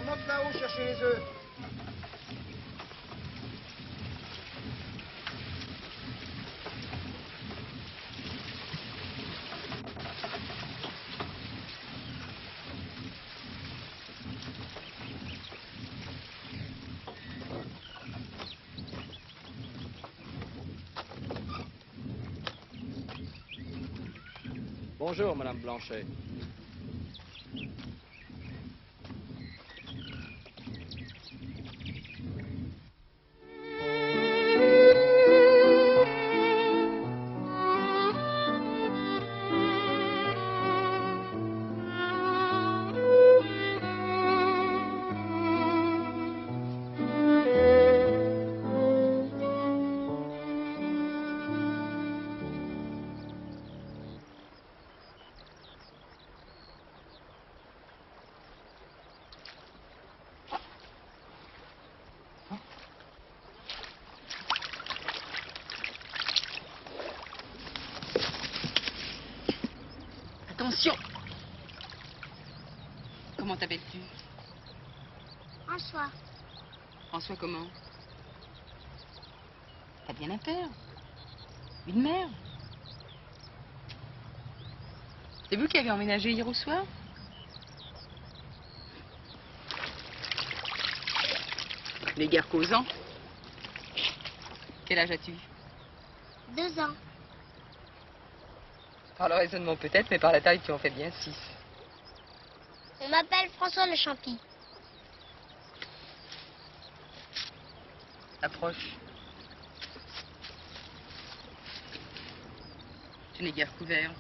monte là-haut chercher les œufs. Bonjour, Madame Blanchet. Attention! Comment t'appelles-tu? François. François comment? T'as bien un père. Une mère. C'est vous qui avez emménagé hier au soir? Les guerres causant. Quel âge as-tu? 2 ans. Par le raisonnement peut-être, mais par la taille tu en fais bien 6. On m'appelle François le Champi. Approche. Tu n'es guère couvert.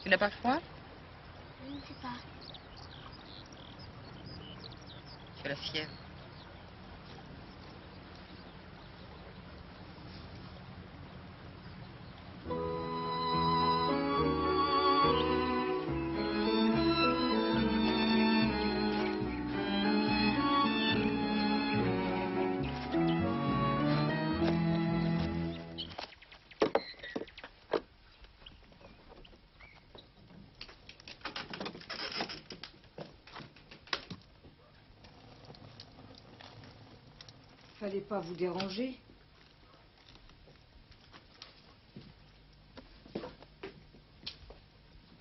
Tu n'as pas froid? Je ne sais pas. Tu as la fièvre. Fallait pas vous déranger.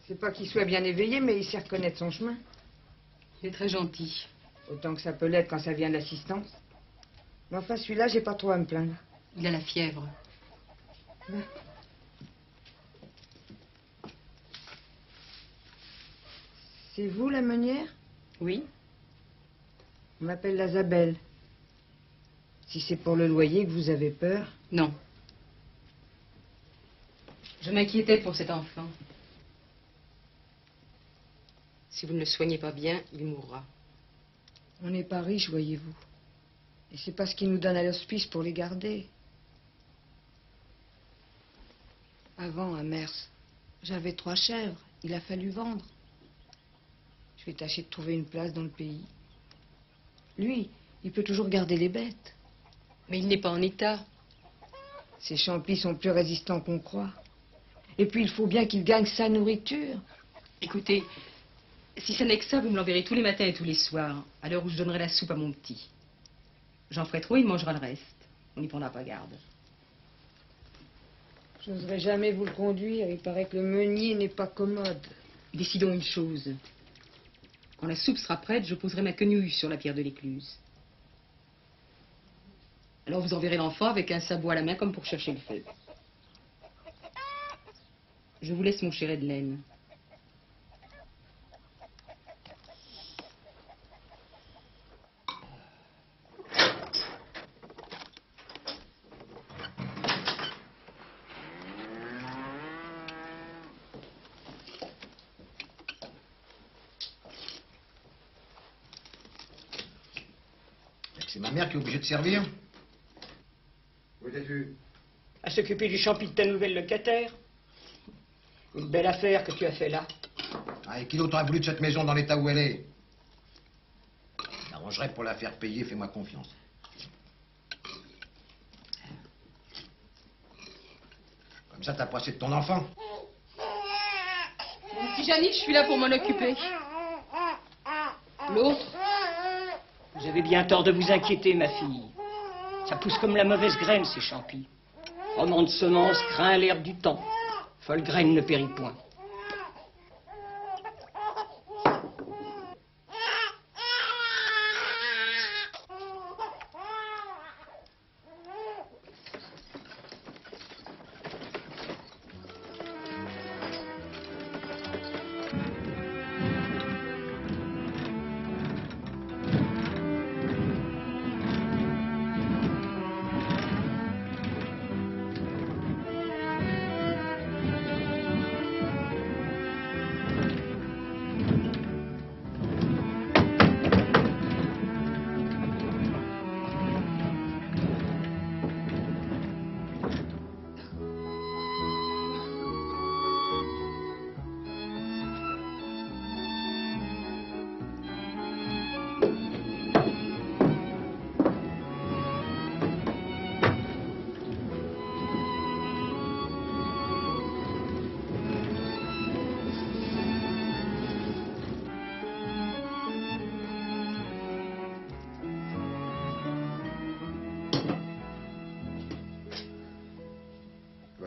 C'est pas qu'il soit bien éveillé, mais il sait reconnaître son chemin. Il est très gentil. Autant que ça peut l'être quand ça vient de l'assistance. Mais enfin, celui-là, j'ai pas trop à me plaindre. Il a la fièvre. Ben. C'est vous, la meunière? Oui. On m'appelle la Zabelle. Si c'est pour le loyer que vous avez peur... Non. Je m'inquiétais pour cet enfant. Si vous ne le soignez pas bien, il mourra. On n'est pas riche, voyez-vous. Et c'est pas ce qu'ils nous donnent à l'hospice pour les garder. Avant, à Mers, j'avais 3 chèvres. Il a fallu vendre. Je vais tâcher de trouver une place dans le pays. Lui, il peut toujours garder les bêtes. Mais il n'est pas en état. Ces champis sont plus résistants qu'on croit. Et puis, il faut bien qu'il gagne sa nourriture. Écoutez, si ça n'est que ça, vous me l'enverrez tous les matins et tous les soirs, à l'heure où je donnerai la soupe à mon petit. J'en ferai trop, il mangera le reste. On n'y prendra pas garde. Je n'oserais jamais vous le conduire. Il paraît que le meunier n'est pas commode. Décidons une chose. Quand la soupe sera prête, je poserai ma quenouille sur la pierre de l'écluse. Alors vous enverrez l'enfant avec un sabot à la main comme pour chercher le feu. Je vous laisse mon chéret de laine. C'est ma mère qui est obligée de servir. Où étais-tu? À s'occuper du champi de ta nouvelle locataire. Une belle affaire que tu as fait là. Ah, et qui d'autre a voulu de cette maison dans l'état où elle est? J'arrangerai pour la faire payer, fais-moi confiance. Comme ça, t'as pas assez de ton enfant. Mon petit Janine, je suis là pour m'en occuper. L'autre, Vous avez bien tort de vous inquiéter, ma fille. Ça pousse comme la mauvaise graine, ces champis. Roman de semence craint l'herbe du temps. Folle graine ne périt point.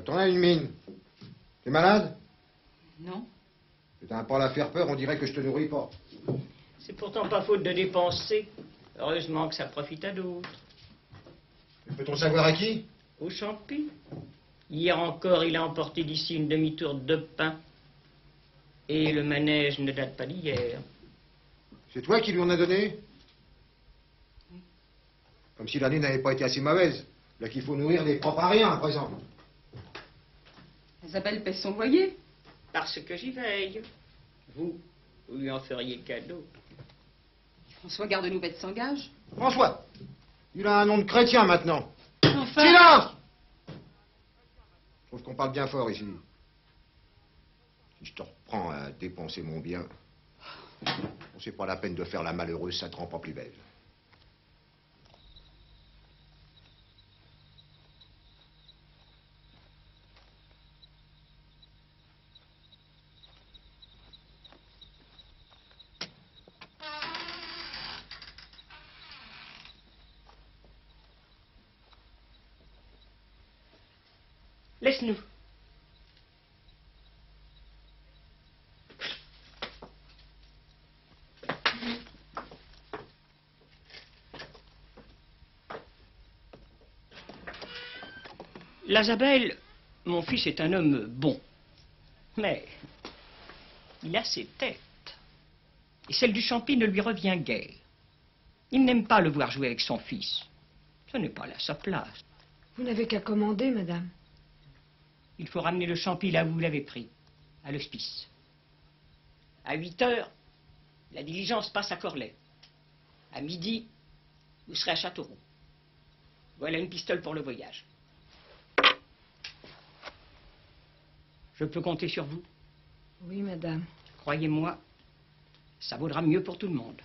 T'en as une mine. T'es malade? Non. T'as un pas à la faire peur, on dirait que je te nourris pas. C'est pourtant pas faute de dépenser. Heureusement que ça profite à d'autres. Peut-on savoir à qui? Au champi. Hier encore, il a emporté d'ici une demi-tour de pain. Et le manège ne date pas d'hier. C'est toi qui lui en as donné? Comme si l'année n'avait pas été assez mauvaise. Là qu'il faut nourrir les propres à rien à présent. Isabelle paie son loyer. Parce que j'y veille. Vous lui en feriez cadeau. François Garde-nous bête s'engage. François, il a un nom de chrétien maintenant. Enfin. Silence! Je trouve qu'on parle bien fort ici. Si je te reprends à dépenser mon bien, c'est pas la peine de faire la malheureuse, ça te rend pas plus belle. Laisse-nous. Lazabelle, mon fils est un homme bon. Mais il a ses têtes. Et celle du champi ne lui revient guère. Il n'aime pas le voir jouer avec son fils. Ce n'est pas là sa place. Vous n'avez qu'à commander, madame. Il faut ramener le champi là où vous l'avez pris, à l'hospice. À 8 heures, la diligence passe à Corlay. À midi, vous serez à Châteauroux. Voilà une pistole pour le voyage. Je peux compter sur vous? Oui, madame. Croyez-moi, ça vaudra mieux pour tout le monde.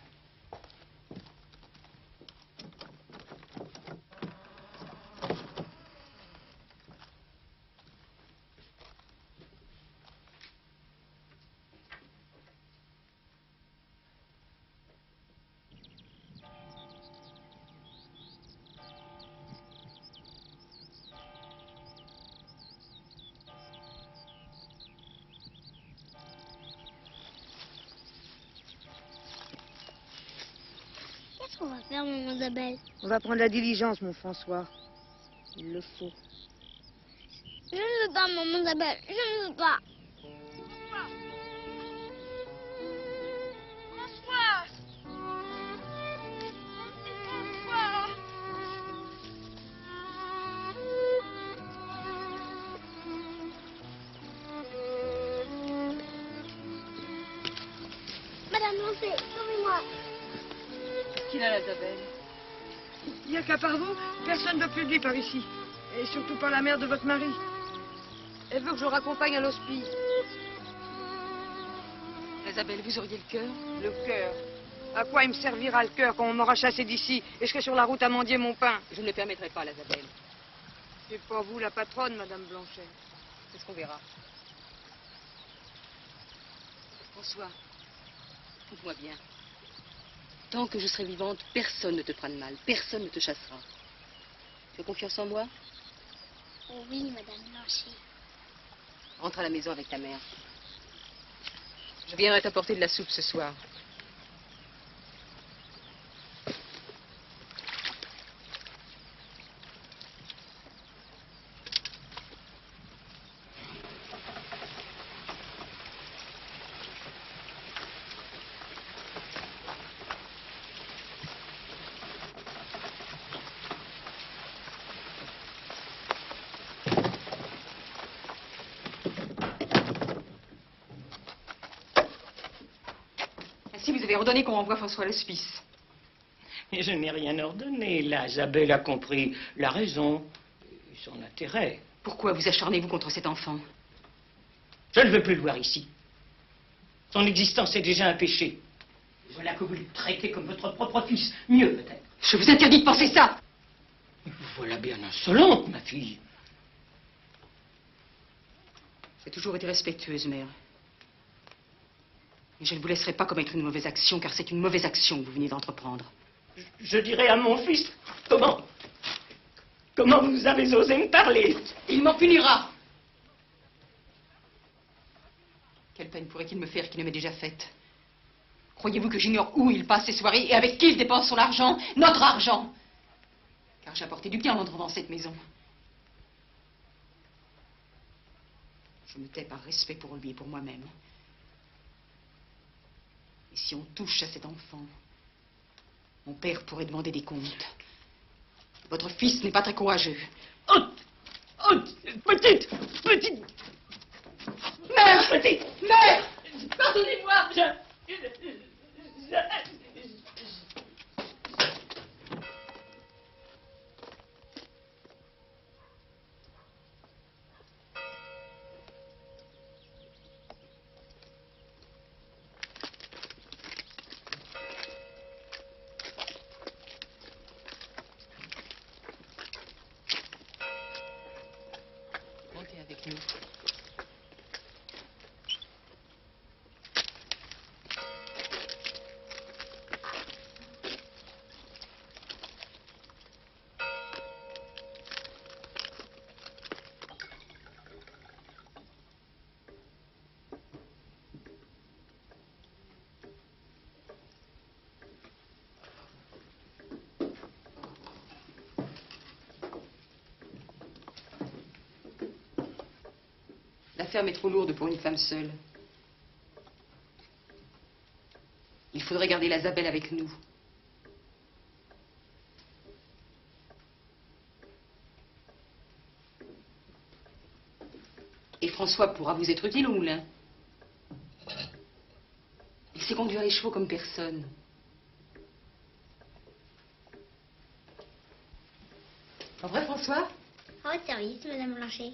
Qu'est-ce qu'on va faire, maman Isabelle? On va prendre la diligence, mon François. Il le faut. Je ne veux pas, maman Isabelle. Je ne veux pas. François! François! Madame Lancé, sauvez-moi. Qu'il a, Isabelle? Il n'y a qu'à part vous, personne ne veut plus de lui par ici. Et surtout pas la mère de votre mari. Elle veut que je le raccompagne à l'hospice. Isabelle, vous auriez le cœur? Le cœur. À quoi il me servira le cœur quand on m'aura chassé d'ici et je serai sur la route à mendier mon pain? Je ne le permettrai pas, Isabelle. C'est pas vous la patronne, madame Blanchet. C'est ce qu'on verra. François, écoute-moi bien. Tant que je serai vivante, personne ne te fera de mal, personne ne te chassera. Tu as confiance en moi? Oh oui, Madame Blanchet. Rentre à la maison avec ta mère. Je viendrai t'apporter de la soupe ce soir. Ainsi, vous avez ordonné qu'on renvoie François à l'hospice. Mais je n'ai rien ordonné. Là, Isabelle a compris la raison et son intérêt. Pourquoi vous acharnez-vous contre cet enfant? Je ne veux plus le voir ici. Son existence est déjà un péché. Voilà que vous le traitez comme votre propre fils. Mieux, peut-être. Je vous interdis de penser ça! Vous voilà bien insolente, ma fille. J'ai toujours été respectueuse, mère. Mais je ne vous laisserai pas commettre une mauvaise action, car c'est une mauvaise action que vous venez d'entreprendre. Je dirai à mon fils, comment vous avez osé me parler? Il m'en punira! Quelle peine pourrait-il me faire qu'il ne m'ait déjà faite? Croyez-vous que j'ignore où il passe ses soirées et avec qui il dépense son argent, notre argent? Car j'ai apporté du bien en entrant dans cette maison. Je me tais par respect pour lui et pour moi-même. Et si on touche à cet enfant, mon père pourrait demander des comptes. Votre fils n'est pas très courageux. Petite! Mère! Petite! Mère! Pardonnez-moi! Montez avec nous. La ferme est trop lourde pour une femme seule. Il faudrait garder la Zabelle avec nous. Et François pourra vous être utile au moulin. Il sait conduire les chevaux comme personne. En vrai, François? À votre service, Madame Blanchet.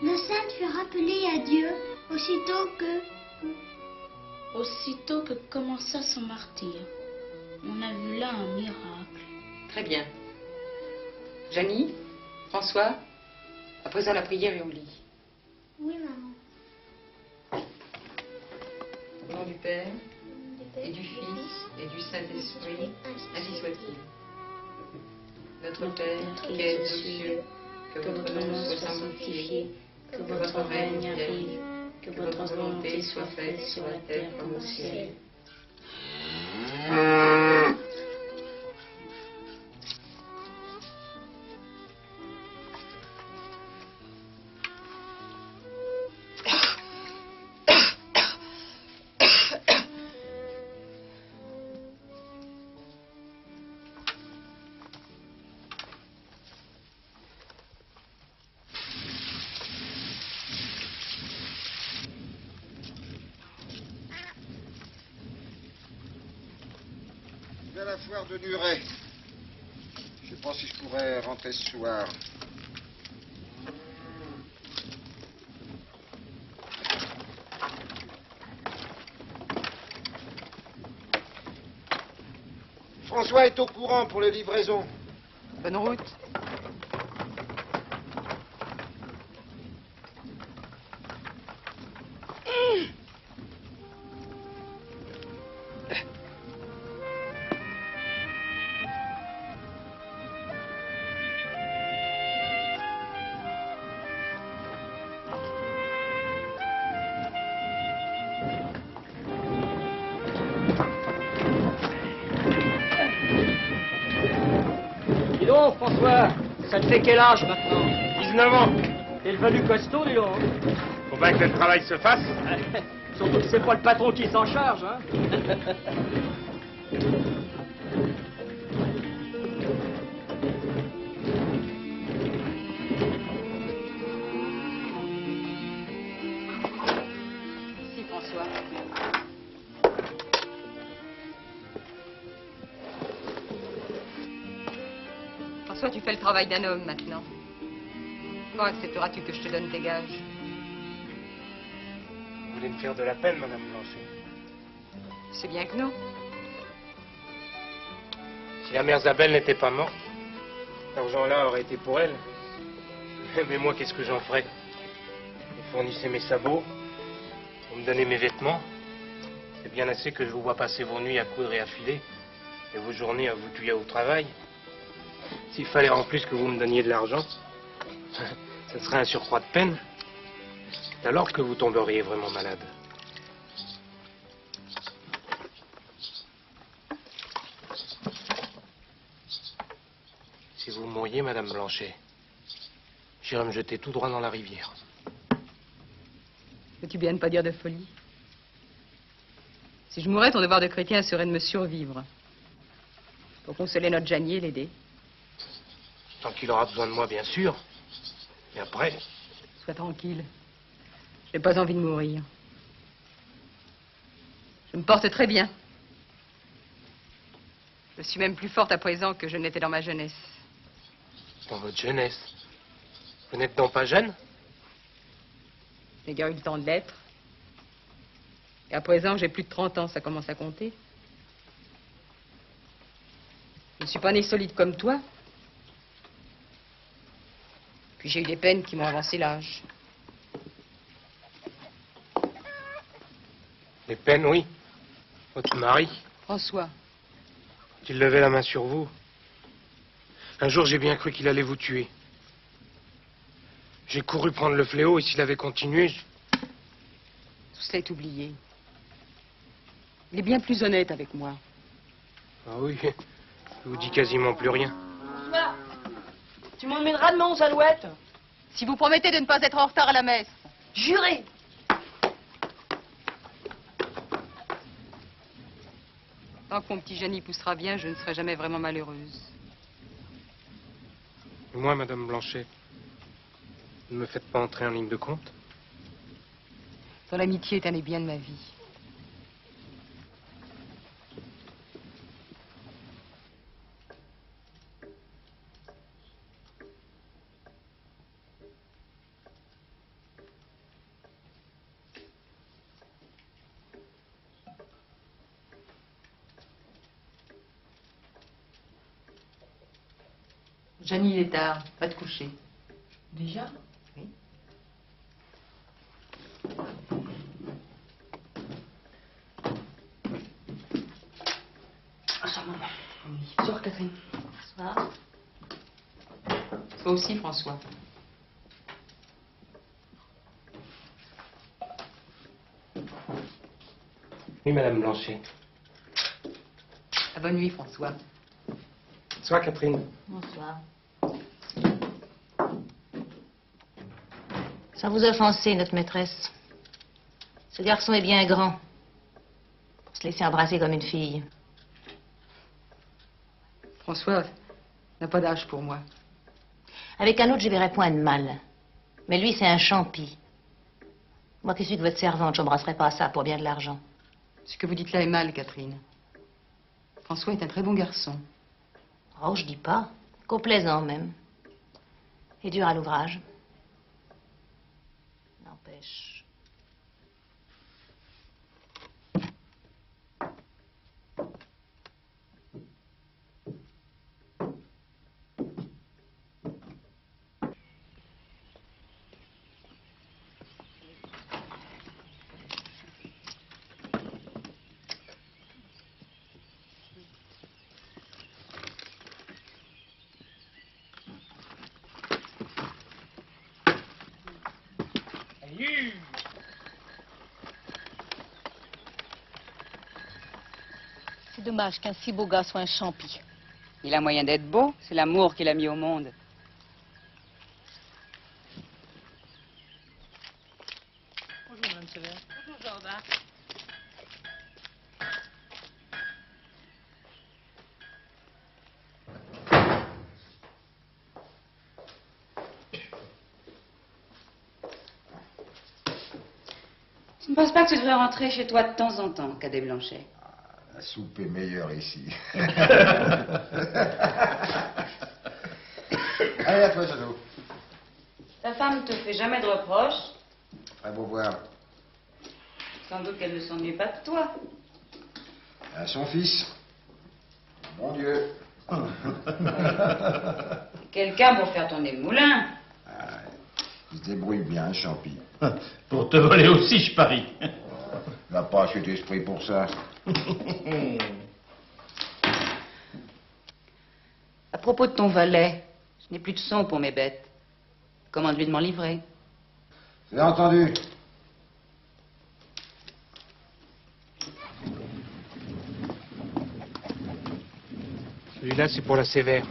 Le saint fut rappelé à Dieu aussitôt que commença son martyre. On a vu là un miracle. Très bien. Janie, François, à présent la prière est au lit. Oui, maman. Au nom du Père, et du Fils, et du Saint-Esprit, ainsi soit-il. Notre Père, qui es aux cieux, que votre nom soit sanctifié, que votre règne arrive, que votre volonté soit faite sur la terre comme au ciel. Je vais à la foire de Nuret. Je sais pas si je pourrais rentrer ce soir. François est au courant pour les livraisons. Bonne route. Dis donc, François, ça te fait quel âge maintenant? 19 ans. T'es devenu costaud, dis donc. Faut bien que le travail se fasse. Surtout que c'est pas le patron qui s'en charge, hein. Si, François. François, tu fais le travail d'un homme maintenant. Quand accepteras-tu que je te donne tes gages? Vous voulez me faire de la peine, Madame Blanchet? C'est bien que non. Si la mère Isabelle n'était pas morte, cet argent-là aurait été pour elle. Mais moi, qu'est-ce que j'en ferais? Vous fournissez mes sabots, vous me donnez mes vêtements. C'est bien assez que je vous vois passer vos nuits à coudre et à filer, et vos journées à vous tuer au travail. S'il fallait en plus que vous me donniez de l'argent, ça serait un surcroît de peine. C'est alors que vous tomberiez vraiment malade. Si vous mouriez, Madame Blanchet, j'irais me jeter tout droit dans la rivière. Veux-tu bien ne pas dire de folie? Si je mourais, ton devoir de chrétien serait de me survivre. Pour consoler notre Janier et l'aider. Tant qu'il aura besoin de moi, bien sûr. Et après, Sois tranquille. Je n'ai pas envie de mourir. Je me porte très bien. Je suis même plus forte à présent que je n'étais dans ma jeunesse. dans votre jeunesse, vous n'êtes donc pas jeune? Je n'ai guère eu le temps de l'être. Et à présent, j'ai plus de 30 ans, ça commence à compter. Je ne suis pas née solide comme toi. Puis j'ai eu des peines qui m'ont avancé l'âge. Les peines, oui. Votre mari, François, il levait la main sur vous. Un jour, j'ai bien cru qu'il allait vous tuer. J'ai couru prendre le fléau et s'il avait continué, tout cela est oublié. Il est bien plus honnête avec moi. Ah oui, je vous dis quasiment plus rien. François, tu m'emmèneras demain aux Alouettes? Si vous promettez de ne pas être en retard à la messe. Juré. Tant que mon petit Jenny poussera bien, je ne serai jamais vraiment malheureuse. Et moi, Madame Blanchet, ne me faites pas entrer en ligne de compte? Ton amitié est un des biens de ma vie. Jenny, il est tard. Va te coucher. Déjà? Oui. Bonsoir, maman. Bonsoir, Catherine. Bonsoir. Toi aussi, François. Oui, Madame Blanchet. À bonne nuit, François. Bonsoir, Catherine. Bonsoir. Sans vous offenser, notre maîtresse. Ce garçon est bien grand pour se laisser embrasser comme une fille. François n'a pas d'âge pour moi. Avec un autre, je verrais point de mal. Mais lui, c'est un champi. Moi qui suis que votre servante, j'embrasserai pas ça pour bien de l'argent. Ce que vous dites là est mal, Catherine. François est un très bon garçon. Oh, je dis pas. Complaisant même. Et dur à l'ouvrage. N'empêche. C'est dommage qu'un si beau gars soit un champi. Il a moyen d'être beau, c'est l'amour qu'il a mis au monde. Bonjour, Madame Sévère. Bonjour, Jordan. Je ne pense pas que tu devrais rentrer chez toi de temps en temps, Cadet Blanchet. La soupe est meilleure ici. Allez, à toi, Jadot. Ta femme ne te fait jamais de reproches. Très beau voir. Sans doute qu'elle ne s'ennuie pas de toi. À son fils. Mon Dieu. Quelqu'un pour faire tourner le moulin. Il se débrouille bien, Champi. Pour te voler aussi, je parie. Il n'a pas assez d'esprit pour ça. À propos de ton valet, je n'ai plus de son pour mes bêtes. Commande-lui de m'en livrer. C'est entendu. Celui-là, c'est pour la sévère.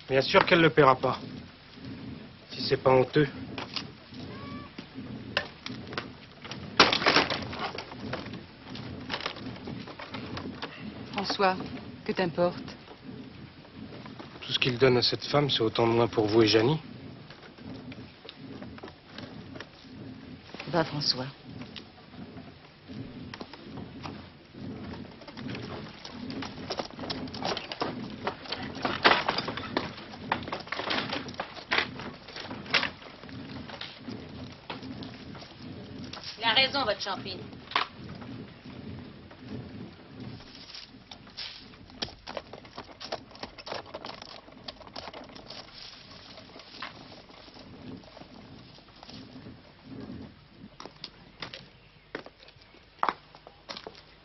Bien sûr qu'elle ne le paiera pas. Si c'est pas honteux. François, que t'importe? Tout ce qu'il donne à cette femme, c'est autant de moins pour vous et Janie. Va, François. Il a raison, votre champi.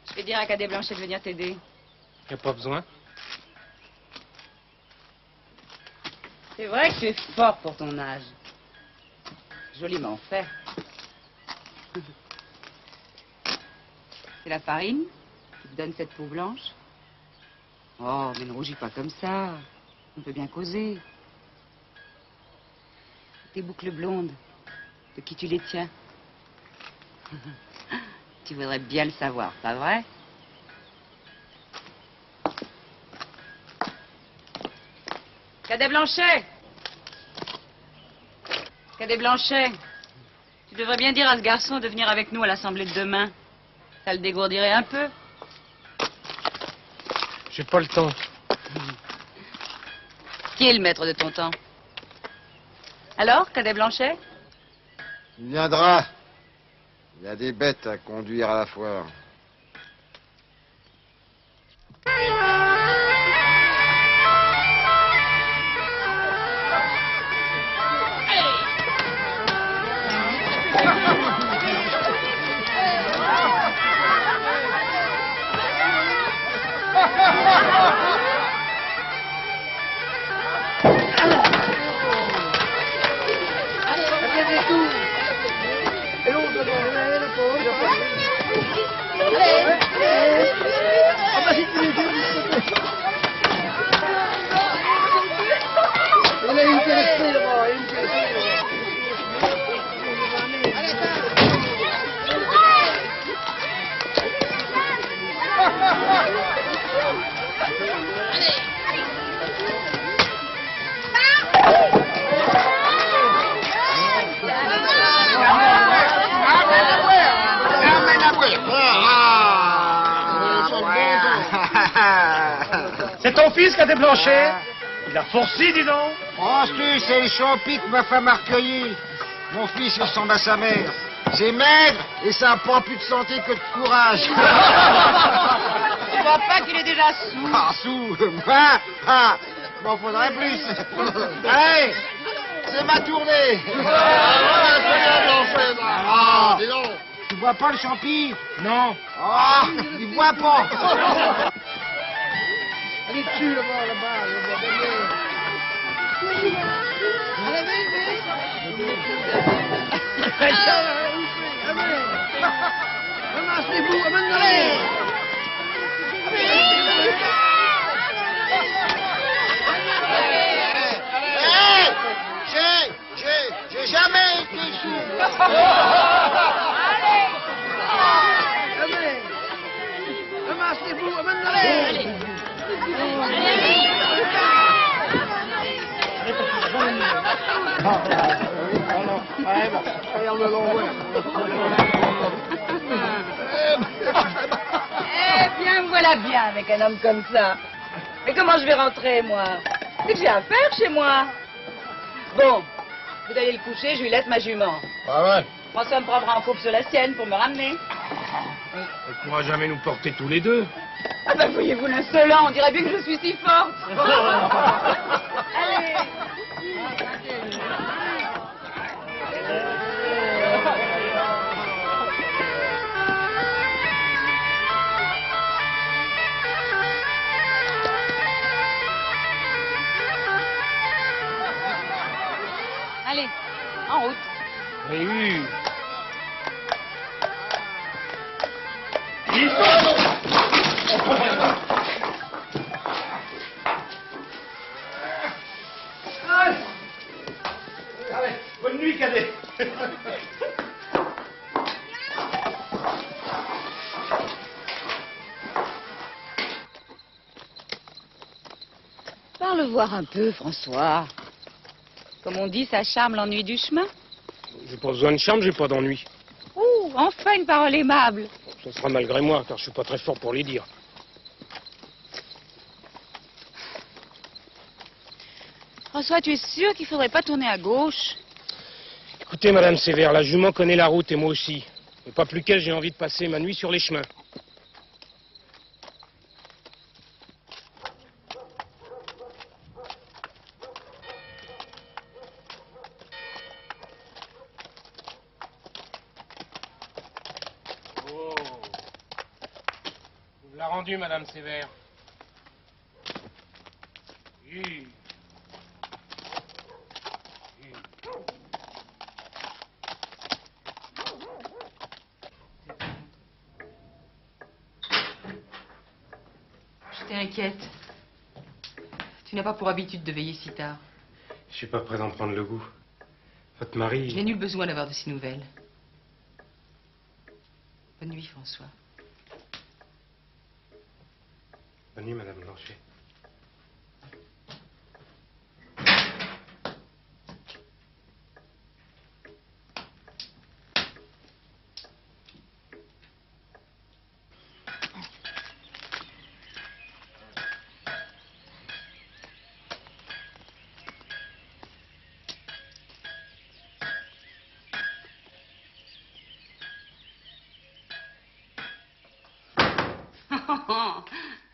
Je vais dire à Cadet Blanchet de venir t'aider. Y a pas besoin. C'est vrai que tu es fort pour ton âge. Joliment fait. C'est la farine qui te donne cette peau blanche? Oh, mais ne rougis pas comme ça. On peut bien causer. Tes boucles blondes, de qui tu les tiens? Tu voudrais bien le savoir, pas vrai? Cadet Blanchet! Cadet Blanchet, tu devrais bien dire à ce garçon de venir avec nous à l'assemblée de demain. Ça le dégourdirait un peu. J'ai pas le temps. Qui est le maître de ton temps? Alors, Cadet Blanchet? Il viendra. Il y a des bêtes à conduire à la foire. fils, Cadet Blanchet. Il a forci, dis donc. Penses-tu, c'est le champi que ma femme a recueilli. Mon fils ressemble à sa mère. C'est maigre et ça prend plus de santé que de courage. Tu vois pas qu'il est déjà sous? Ah, sous. M'en faudrait plus. Allez, c'est ma tournée. Ah, dis donc. Tu vois pas le champi? Non. Ah, il voit pas. Allez dessus là-bas, Ramassez-vous, amène-les. J'ai jamais été sourd. Allez. Ramassez-vous, amène-les. Eh bien, me voilà bien avec un homme comme ça. Mais comment je vais rentrer, moi? C'est que j'ai affaire chez moi. Bon, vous allez le coucher, je lui laisse ma jument. Pas mal. François me prendra en coupe sur la sienne pour me ramener. Elle pourra jamais nous porter tous les deux. Ah ben voyez-vous l'insolent, on dirait bien que je suis si forte. Allez. Allez, en route. Mais oui. Bonne nuit, Cadet. Parle voir un peu, François. Comme on dit, ça charme l'ennui du chemin. J'ai pas besoin de charme, j'ai pas d'ennui. Ouh, enfin une parole aimable. Ce sera malgré moi, car je suis pas très fort pour les dire. François, tu es sûr qu'il faudrait pas tourner à gauche? Écoutez, Madame Sévère, la jument connaît la route et moi aussi. Mais pas plus qu'elle, j'ai envie de passer ma nuit sur les chemins. Oh. Vous l'a rendu, Madame Sévère. Oui. J'étais inquiète. Tu n'as pas pour habitude de veiller si tard. Je suis pas prêt d'en prendre le goût. Votre mari... Je n'ai nul besoin d'avoir de ces nouvelles. Bonne nuit, François. Bonne nuit, Madame Blanchet.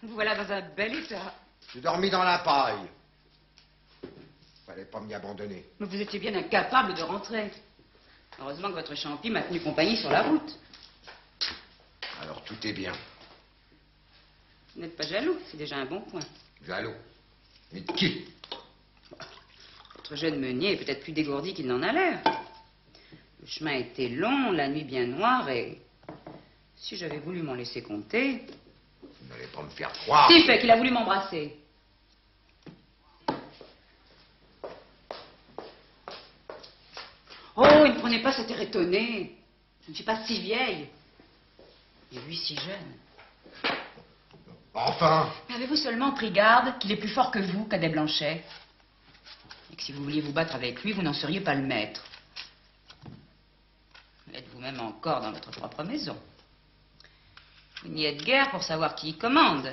Vous voilà dans un bel état. J'ai dormi dans la paille. Fallait pas m'y abandonner. Mais vous étiez bien incapable de rentrer. Heureusement que votre champi m'a tenu compagnie sur la route. Alors tout est bien. Vous n'êtes pas jaloux, c'est déjà un bon point. Jaloux. Mais de qui? Votre jeune meunier est peut-être plus dégourdi qu'il n'en a l'air. Le chemin était long, la nuit bien noire et... Si j'avais voulu m'en laisser compter... Vous n'allez pas me faire croire. Si, fait qu'il a voulu m'embrasser. Oh, il ne prenait pas cet air étonné. Je ne suis pas si vieille. Et lui si jeune. Enfin. Mais avez-vous seulement pris garde qu'il est plus fort que vous, Cadet Blanchet? Et que si vous vouliez vous battre avec lui, vous n'en seriez pas le maître. Vous êtes vous-même encore dans votre propre maison. Vous n'y êtes guère pour savoir qui y commande.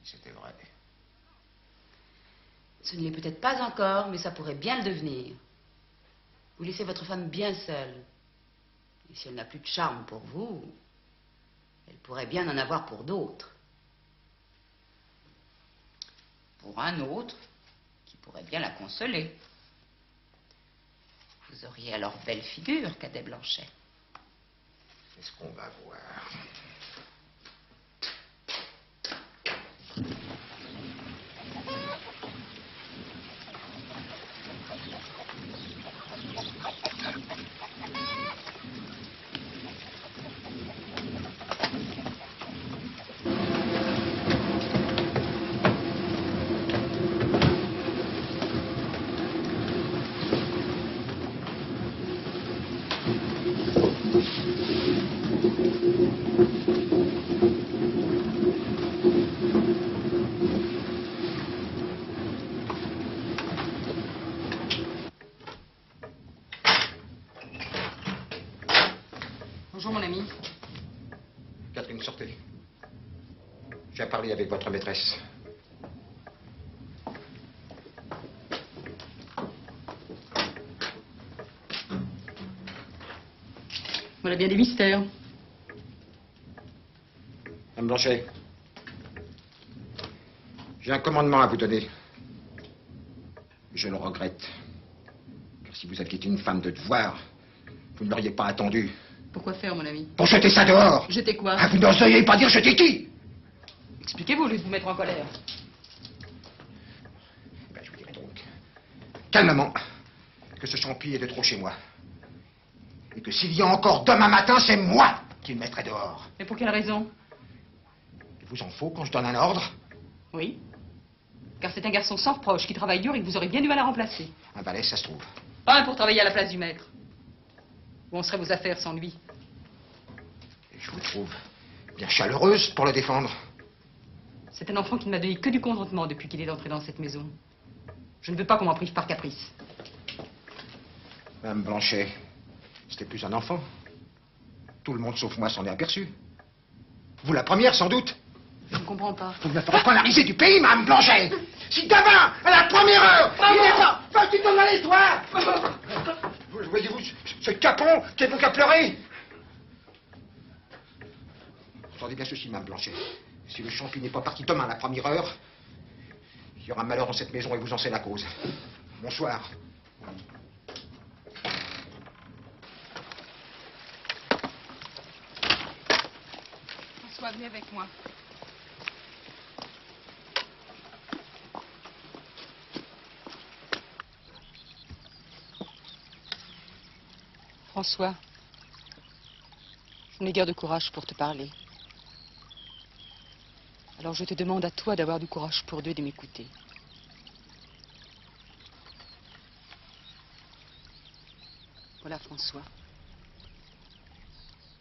Si c'était vrai. Ce ne l'est peut-être pas encore, mais ça pourrait bien le devenir. Vous laissez votre femme bien seule. Et si elle n'a plus de charme pour vous, elle pourrait bien en avoir pour d'autres. Pour un autre qui pourrait bien la consoler. Vous auriez alors belle figure, Cadet Blanchet. C'est ce qu'on va voir. Bonjour, mon ami. Catherine, sortez. J'ai à parler avec votre maîtresse. Voilà bien des mystères. Madame Blanchet, j'ai un commandement à vous donner. Je le regrette. Car si vous aviez été une femme de devoir, vous ne l'auriez pas attendu. Pourquoi faire, mon ami? Pour jeter ça dehors. Jeter quoi? Ah, vous n'oseriez pas dire jeter qui? Expliquez-vous au lieu de vous mettre en colère. Ben, je vous dirai donc, calmement, que ce champi est de trop chez moi. Et que s'il y a encore demain matin, c'est moi qui le mettrai dehors. Mais pour quelle raison? Il vous en faut quand je donne un ordre? Oui. Car c'est un garçon sans reproche qui travaille dur et que vous aurez bien du mal à remplacer. Un valet, ça se trouve. Pas un pour travailler à la place du maître. Où en seraient vos affaires sans lui? Et je vous trouve bien chaleureuse pour le défendre. C'est un enfant qui ne m'a donné que du contentement depuis qu'il est entré dans cette maison. Je ne veux pas qu'on m'en prive par caprice. Madame Blanchet, c'était plus un enfant. Tout le monde sauf moi s'en est aperçu. Vous la première, sans doute. Je ne comprends pas. Vous ne me ferez pas la risée du pays, Madame Blanchet. Si demain, à la première heure, il n'est pas... Vas-tu t'en aller, toi? Voyez-vous, ce capon qui est bon qu'à pleurer. Entendez bien ceci, Madame Blanchet. Si le champi n'est pas parti demain à la première heure, il y aura malheur dans cette maison et vous en savez la cause. Bonsoir. François, venez avec moi. François, je n'ai guère de courage pour te parler. Alors je te demande à toi d'avoir du courage pour deux et de m'écouter. Voilà, François.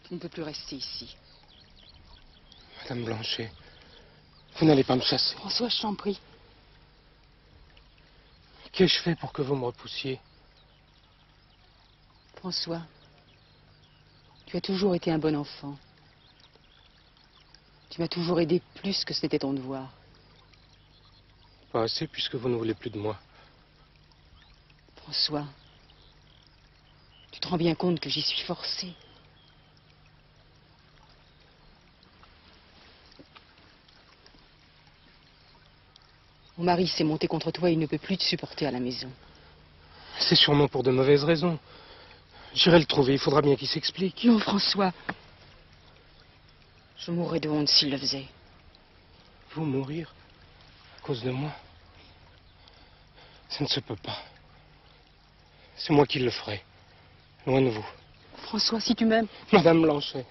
Tu ne peux plus rester ici. Madame Blanchet, vous n'allez pas me chasser. François, je t'en prie. Qu'ai-je fait pour que vous me repoussiez? François, tu as toujours été un bon enfant. Tu m'as toujours aidé plus que c'était ton devoir. Pas assez puisque vous ne voulez plus de moi. François, tu te rends bien compte que j'y suis forcée. Mon mari s'est monté contre toi et il ne peut plus te supporter à la maison. C'est sûrement pour de mauvaises raisons. J'irai le trouver, il faudra bien qu'il s'explique. Non, François. Je mourrais de honte s'il le faisait. Vous mourir à cause de moi? Ça ne se peut pas. C'est moi qui le ferai, loin de vous. François, si tu m'aimes... Madame Blanchet.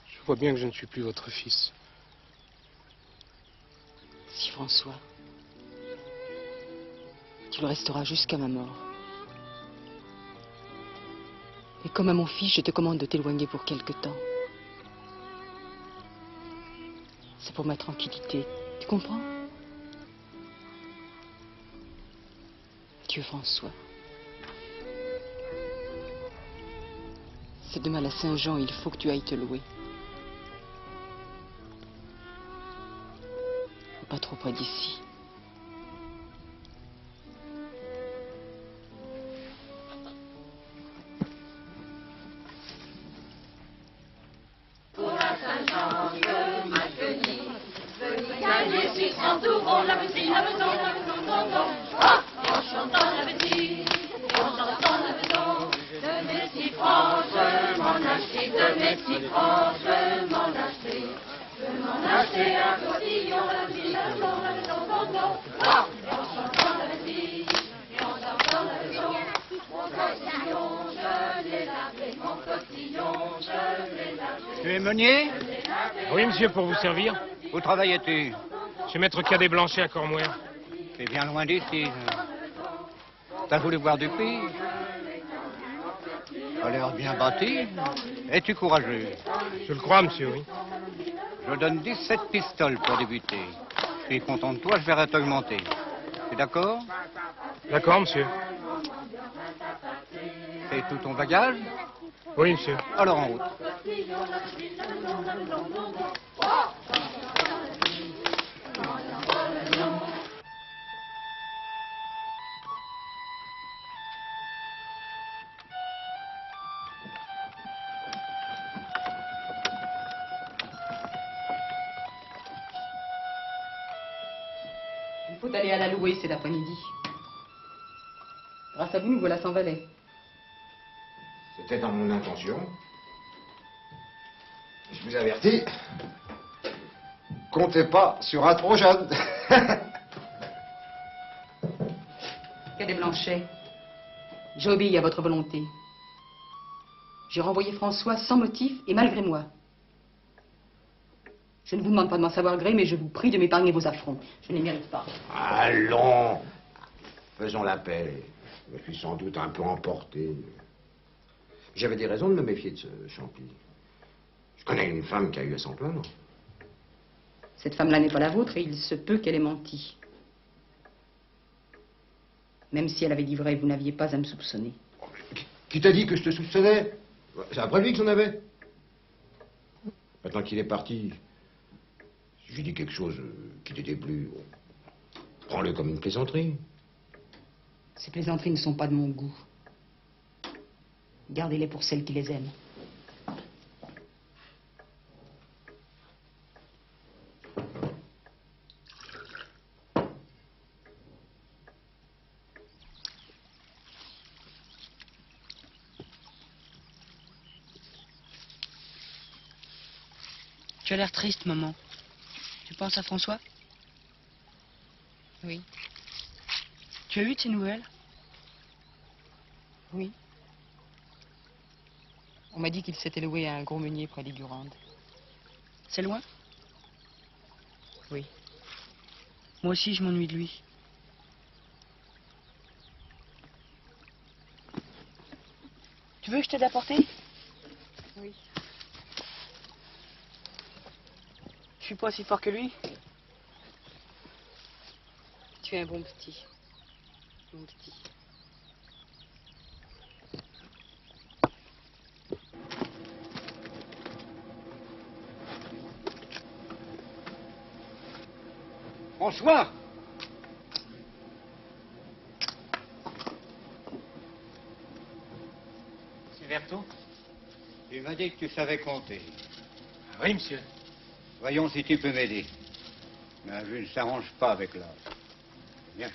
Je vois bien que je ne suis plus votre fils. Si, François. Tu le resteras jusqu'à ma mort. Et comme à mon fils, je te commande de t'éloigner pour quelque temps. C'est pour ma tranquillité. Tu comprends? Adieu, François. C'est demain la Saint-Jean, il faut que tu ailles te louer. pas trop près d'ici. Entourons la petite, la maison, et en chantant la petite, et en chantant la maison, de mes si franchement acheté, de mes si franchement acheté, de m'en acheter un cotillon, la petite, la maison, et en chantant la petite, et en chantant la maison, mon cotillon, je l'ai lavé, mon cotillon, je l'ai lavé. Tu es meunier? Oui, monsieur, pour vous servir. Où travaillais-tu? Chez Maître Cadet Blanchet à Cormouer. C'est bien loin d'ici. T'as voulu voir du pays? T'as l'air bien bâti. Es-tu courageux? Je le crois, monsieur, oui. Je donne 17 pistoles pour débuter. Je suis content de toi, je vais t'augmenter. Tu es d'accord? D'accord, monsieur. C'est tout ton bagage? Oui, monsieur. Alors en route. Il faut aller à la louer cet après-midi. Grâce à vous, nous voilà sans valet. C'était dans mon intention. Je vous avertis, comptez pas sur un trop jeune. Cadet Blanchet, j'ai obéi à votre volonté. J'ai renvoyé François sans motif et malgré moi. Je ne vous demande pas de m'en savoir gré, mais je vous prie de m'épargner vos affronts. Je ne les mérite pas. Allons, faisons la paix. Je suis sans doute un peu emporté. J'avais des raisons de me méfier de ce Champy. Je connais une femme qui a eu à s'en plaindre. Cette femme-là n'est pas la vôtre et il se peut qu'elle ait menti. Même si elle avait dit vrai, vous n'aviez pas à me soupçonner. Qui t'a dit que je te soupçonnais? C'est après lui que j'en avais. Maintenant qu'il est parti, si j'ai dit quelque chose qui t'était plu, prends-le comme une plaisanterie. Ces plaisanteries ne sont pas de mon goût. Gardez-les pour celles qui les aiment. Tu as l'air triste, maman. Tu penses à François? Oui. Tu as eu de ses nouvelles? Oui. On m'a dit qu'il s'était loué à un gros meunier près des Gurandes. C'est loin? Oui. Moi aussi, je m'ennuie de lui. Tu veux que je t'aide à porter? Oui. Je suis pas aussi fort que lui. Tu es un bon petit. Mon petit. Bonsoir. C'est Vertot? Tu m'as dit que tu savais compter. Oui, monsieur. Voyons si tu peux m'aider. Ma vue ne s'arrange pas avec l'âge. Bien.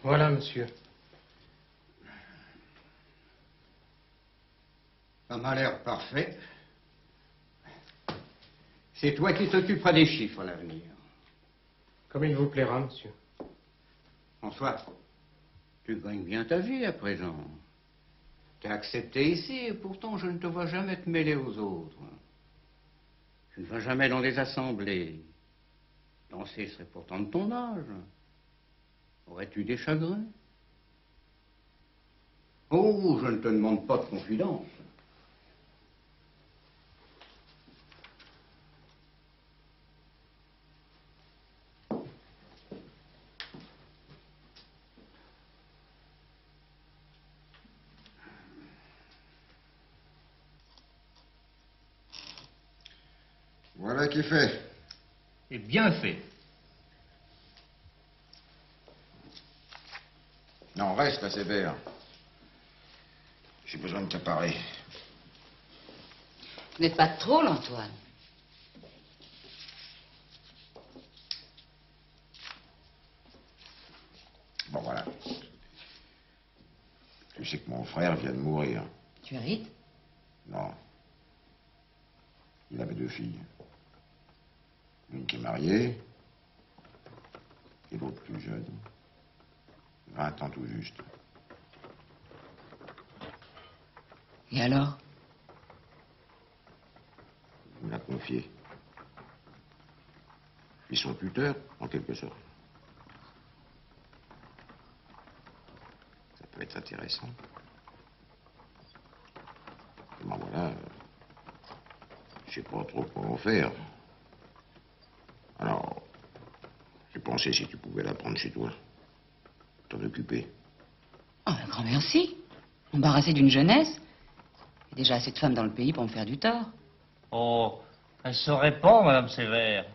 Voilà, monsieur. Ça m'a l'air parfait. C'est toi qui t'occuperas des chiffres à l'avenir. Comme il vous plaira, monsieur. François, tu gagnes bien ta vie à présent. t'ai accepté ici et pourtant je ne te vois jamais te mêler aux autres. Tu ne vas jamais dans des assemblées. Danser serait pourtant de ton âge. Aurais-tu des chagrins? Oh, je ne te demande pas de confidence. Voilà qui fait. Et bien fait. Non, reste là, Sévère. J'ai besoin de te parler. Vous n'êtes pas trop, l'Antoine. Bon, voilà. Tu sais que mon frère vient de mourir. Tu hérites? Non. Il avait 2 filles. L'une qui est mariée et l'autre plus jeune. 20 ans tout juste. Et alors? Il me l'a confié. Ils sont tuteurs, en quelque sorte. Ça peut être intéressant. Et ben voilà, je sais pas trop quoi en faire. Alors, j'ai pensé si tu pouvais la prendre chez toi, t'en occuper. Oh, un grand merci. Embarrassé d'une jeunesse. Il y a déjà assez de femmes dans le pays pour me faire du tort. Oh, elle se répand, Madame Sévère.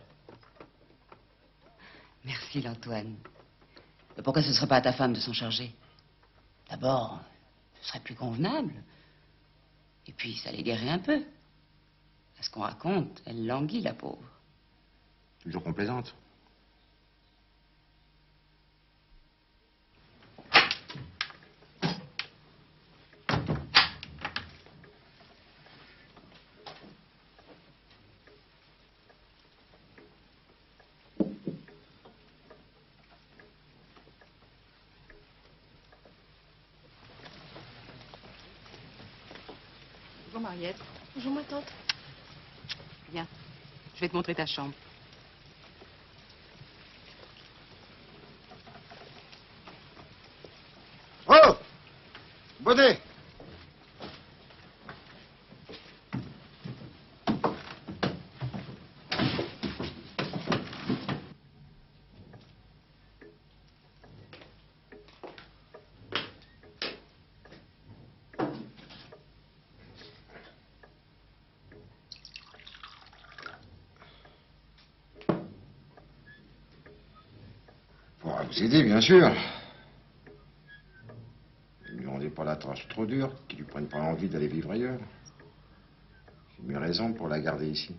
Merci, l'Antoine. Mais pourquoi ce ne serait pas à ta femme de s'en charger? D'abord, ce serait plus convenable. Et puis, ça l'aiderait un peu. À ce qu'on raconte, elle languit, la pauvre. Toujours complaisante. Bonjour, Mariette. Bonjour, ma tante. Viens, je vais te montrer ta chambre. Oh! Bonnet! Pour vous aider, bien sûr. Ne lui rendez pas la tâche trop dure, qu'il lui prenne pas envie d'aller vivre ailleurs. J'ai mis raison pour la garder ici.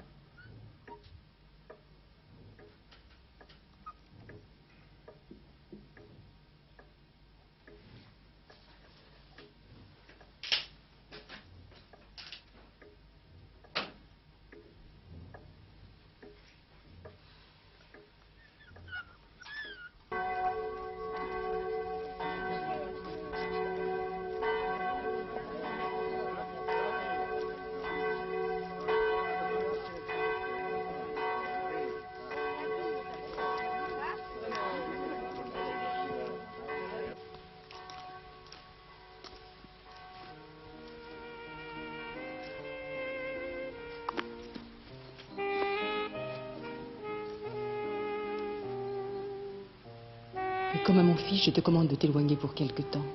Et comme à mon fils, je te commande de t'éloigner pour quelque temps.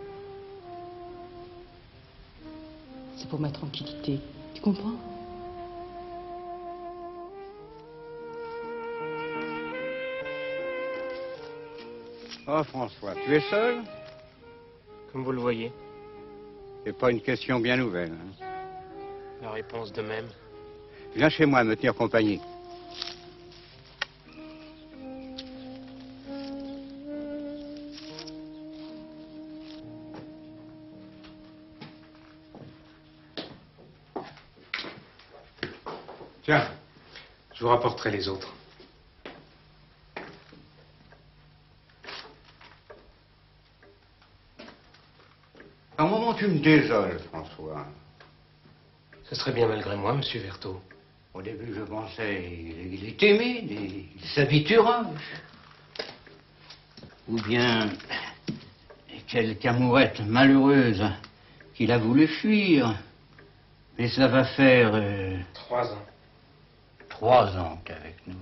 C'est pour ma tranquillité. Tu comprends? Oh, François, tu es seul? Comme vous le voyez. C'est pas une question bien nouvelle. Hein. La réponse de même. Viens chez moi me tenir compagnie. Tiens, je vous rapporterai les autres. À un moment, tu me désoles, François. François. Ce serait bien malgré moi, monsieur Vertot. Au début, je pensais, il est timide, il s'habituera. Ou bien, quelque amourette malheureuse qu'il a voulu fuir. Mais ça va faire... 3 ans. 3 ans qu'es avec nous.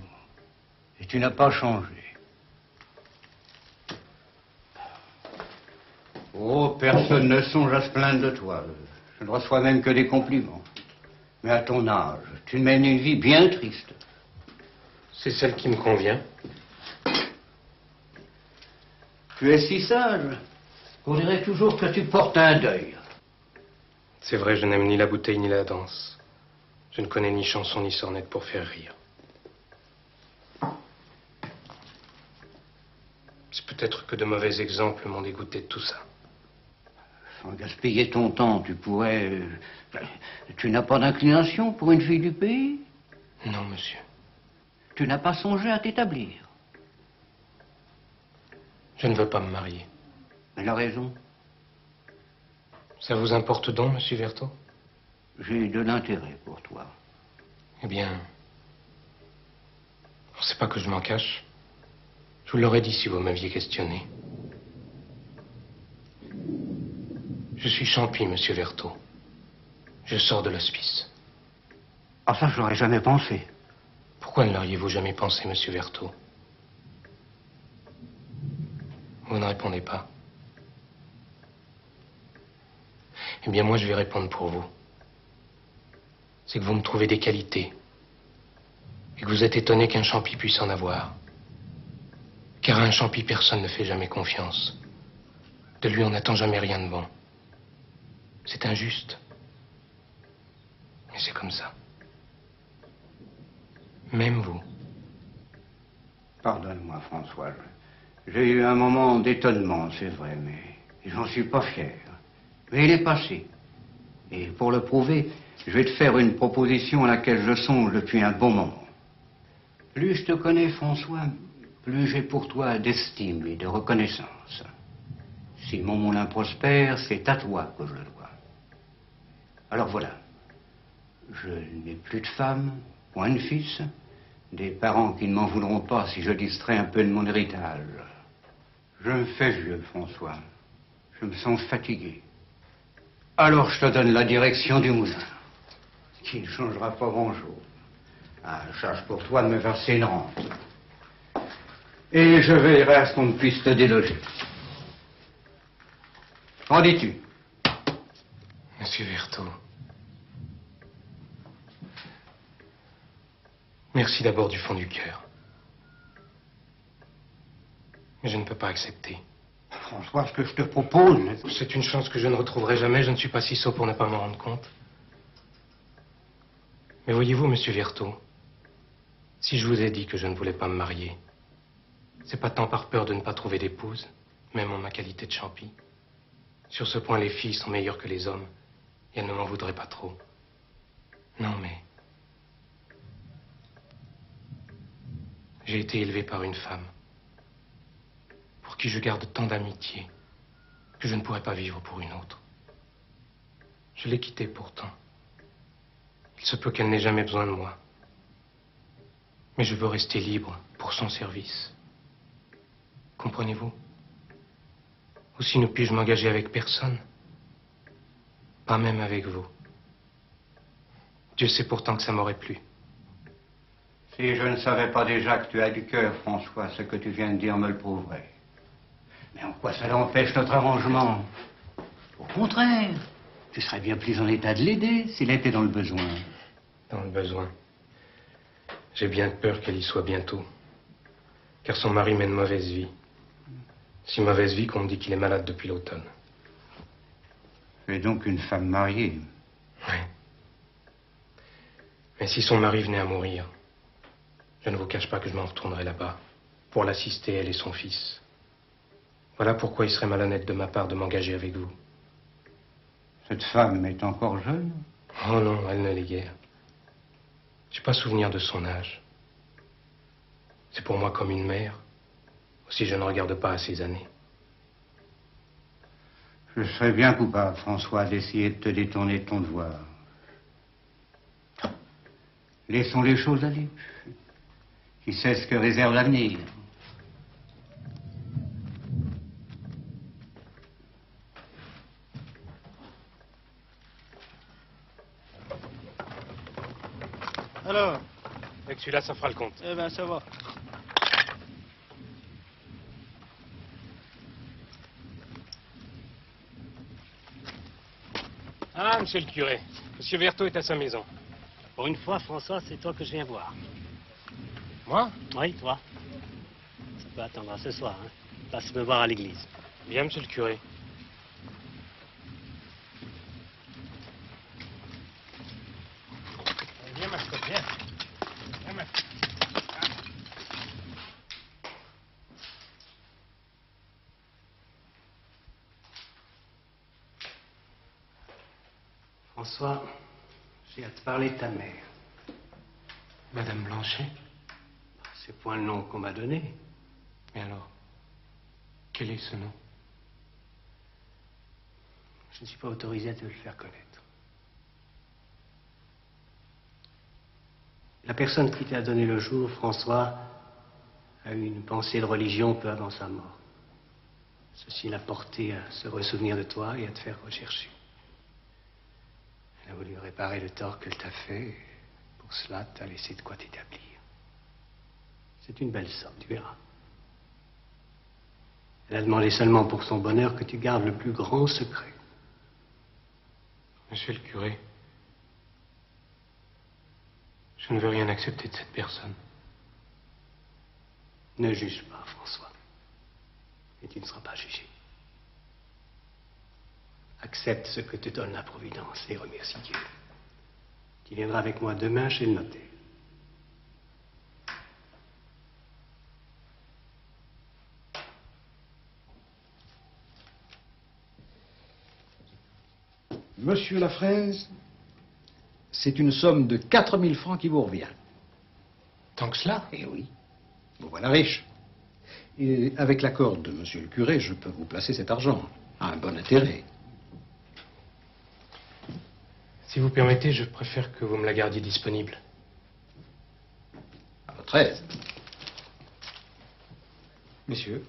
Et tu n'as pas changé. Oh, personne ne songe à se plaindre de toi. Je ne reçois même que des compliments. Mais à ton âge, tu mènes une vie bien triste. C'est celle qui me convient. Tu es si sage qu'on dirait toujours que tu portes un deuil. C'est vrai, je n'aime ni la bouteille ni la danse. Je ne connais ni chanson ni sornette pour faire rire. C'est peut-être que de mauvais exemples m'ont dégoûté de tout ça. Sans gaspiller ton temps, tu pourrais... Tu n'as pas d'inclination pour une fille du pays? Non, monsieur. Tu n'as pas songé à t'établir? Je ne veux pas me marier. Mais la raison? Ça vous importe donc, monsieur Vertot? J'ai de l'intérêt pour toi. Eh bien... C'est pas que je m'en cache. Je vous l'aurais dit si vous m'aviez questionné. Je suis Champy, monsieur Vertot. Je sors de l'hospice. Ah, ça, je n'aurais jamais pensé. Pourquoi ne l'auriez-vous jamais pensé, monsieur Vertot? Vous ne répondez pas. Eh bien, moi, je vais répondre pour vous. C'est que vous me trouvez des qualités. Et que vous êtes étonné qu'un Champy puisse en avoir. Car à un Champy, personne ne fait jamais confiance. De lui, on n'attend jamais rien de bon. C'est injuste. Mais c'est comme ça. Même vous. Pardonne-moi, François. J'ai eu un moment d'étonnement, c'est vrai, mais j'en suis pas fier. Mais il est passé. Et pour le prouver, je vais te faire une proposition à laquelle je songe depuis un bon moment. Plus je te connais, François, plus j'ai pour toi d'estime et de reconnaissance. Si mon moulin prospère, c'est à toi que je le dois. Alors voilà. Je n'ai plus de femme, point de fils, des parents qui ne m'en voudront pas si je distrais un peu de mon héritage. Je me fais vieux, François. Je me sens fatigué. Alors je te donne la direction du moulin, qui ne changera pas grand-chose. Ah, charge pour toi de me verser une rente. Et je veillerai à ce qu'on ne puisse te déloger. Qu'en dis-tu? Monsieur Vertot. Merci d'abord du fond du cœur. Mais je ne peux pas accepter. François, ce que je te propose... C'est une chance que je ne retrouverai jamais. Je ne suis pas si sot pour ne pas m'en rendre compte. Mais voyez-vous, monsieur Vertot, si je vous ai dit que je ne voulais pas me marier, c'est pas tant par peur de ne pas trouver d'épouse, même en ma qualité de Champy. Sur ce point, les filles sont meilleures que les hommes, et elles ne m'en voudraient pas trop. Non, mais... j'ai été élevé par une femme, pour qui je garde tant d'amitié, que je ne pourrais pas vivre pour une autre. Je l'ai quittée pourtant. Il se peut qu'elle n'ait jamais besoin de moi. Mais je veux rester libre pour son service. Comprenez-vous? Aussi ne puis-je m'engager avec personne. Pas même avec vous. Dieu sait pourtant que ça m'aurait plu. Si je ne savais pas déjà que tu as du cœur, François, ce que tu viens de dire me le prouverait. Mais en quoi cela empêche notre arrangement? Au contraire, tu serais bien plus en état de l'aider s'il était dans le besoin. Dans le besoin. J'ai bien peur qu'elle y soit bientôt. Car son mari mène mauvaise vie. Si mauvaise vie qu'on me dit qu'il est malade depuis l'automne. Tu es donc une femme mariée. Oui. Mais si son mari venait à mourir, je ne vous cache pas que je m'en retournerai là-bas pour l'assister, elle et son fils. Voilà pourquoi il serait malhonnête de ma part de m'engager avec vous. Cette femme est encore jeune? Oh non, elle ne l'est guère. J'ai pas souvenir de son âge. C'est pour moi comme une mère. Aussi je ne regarde pas à ses années. Je serais bien coupable, François, d'essayer de te détourner de ton devoir. Laissons les choses aller. Qui sait ce que réserve l'avenir? Alors? Avec celui-là, ça fera le compte. Eh ben, ça va. Ah, monsieur le curé. Monsieur Vertot est à sa maison. Pour une fois, François, c'est toi que je viens voir. Moi? Oui, toi. Ça peut attendre à ce soir, hein. Passe me voir à l'église. Bien, monsieur le curé. Viens, Mascotte, viens. Viens, Mascotte. François, j'ai à te parler de ta mère. Madame Blanchet? C'est point le nom qu'on m'a donné. Mais alors, quel est ce nom? Je ne suis pas autorisé à te le faire connaître. La personne qui t'a donné le jour, François, a eu une pensée de religion peu avant sa mort. Ceci l'a porté à se ressouvenir de toi et à te faire rechercher. Elle a voulu réparer le tort qu'elle t'a fait. Et pour cela, t'as laissé de quoi t'établir. C'est une belle somme, tu verras. Elle a demandé seulement pour son bonheur que tu gardes le plus grand secret. Monsieur le curé, je ne veux rien accepter de cette personne. Ne juge pas, François. Et tu ne seras pas jugé. Accepte ce que te donne la Providence et remercie Dieu. Tu viendras avec moi demain chez le notaire. Monsieur Lafraise, c'est une somme de 4000 francs qui vous revient. Tant que cela? Eh oui. Vous voilà riche. Et avec l'accord de monsieur le curé, je peux vous placer cet argent à un bon intérêt. Si vous permettez, je préfère que vous me la gardiez disponible. À votre aise. Messieurs.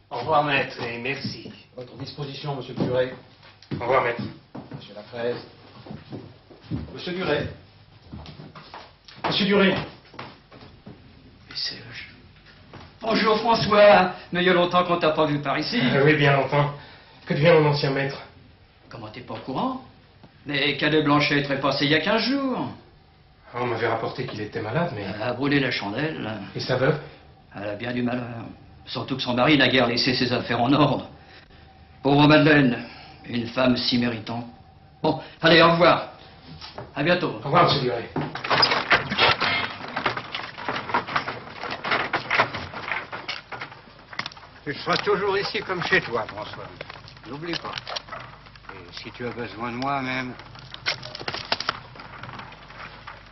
Au revoir, maître, et merci. Votre disposition, monsieur le curé. Au revoir, maître. Monsieur Lafraise. Monsieur Duret. Monsieur Duré. Serge. Bonjour François, mais il y a longtemps qu'on t'a pas vu par ici. Oui, bien longtemps. Que devient mon ancien maître? Comment t'es pas au courant? Mais Cadet Blanchet est trépassé il y a 15 jours. Ah, on m'avait rapporté qu'il était malade, mais... Elle a brûlé la chandelle. Et sa veuve? Elle a bien du malheur. Surtout que son mari n'a guère laissé ses affaires en ordre. Pauvre Madeleine, une femme si méritante. Bon, allez, au revoir. À bientôt. Au revoir, monsieur Duré. Tu seras toujours ici comme chez toi, François. N'oublie pas. Et si tu as besoin de moi même...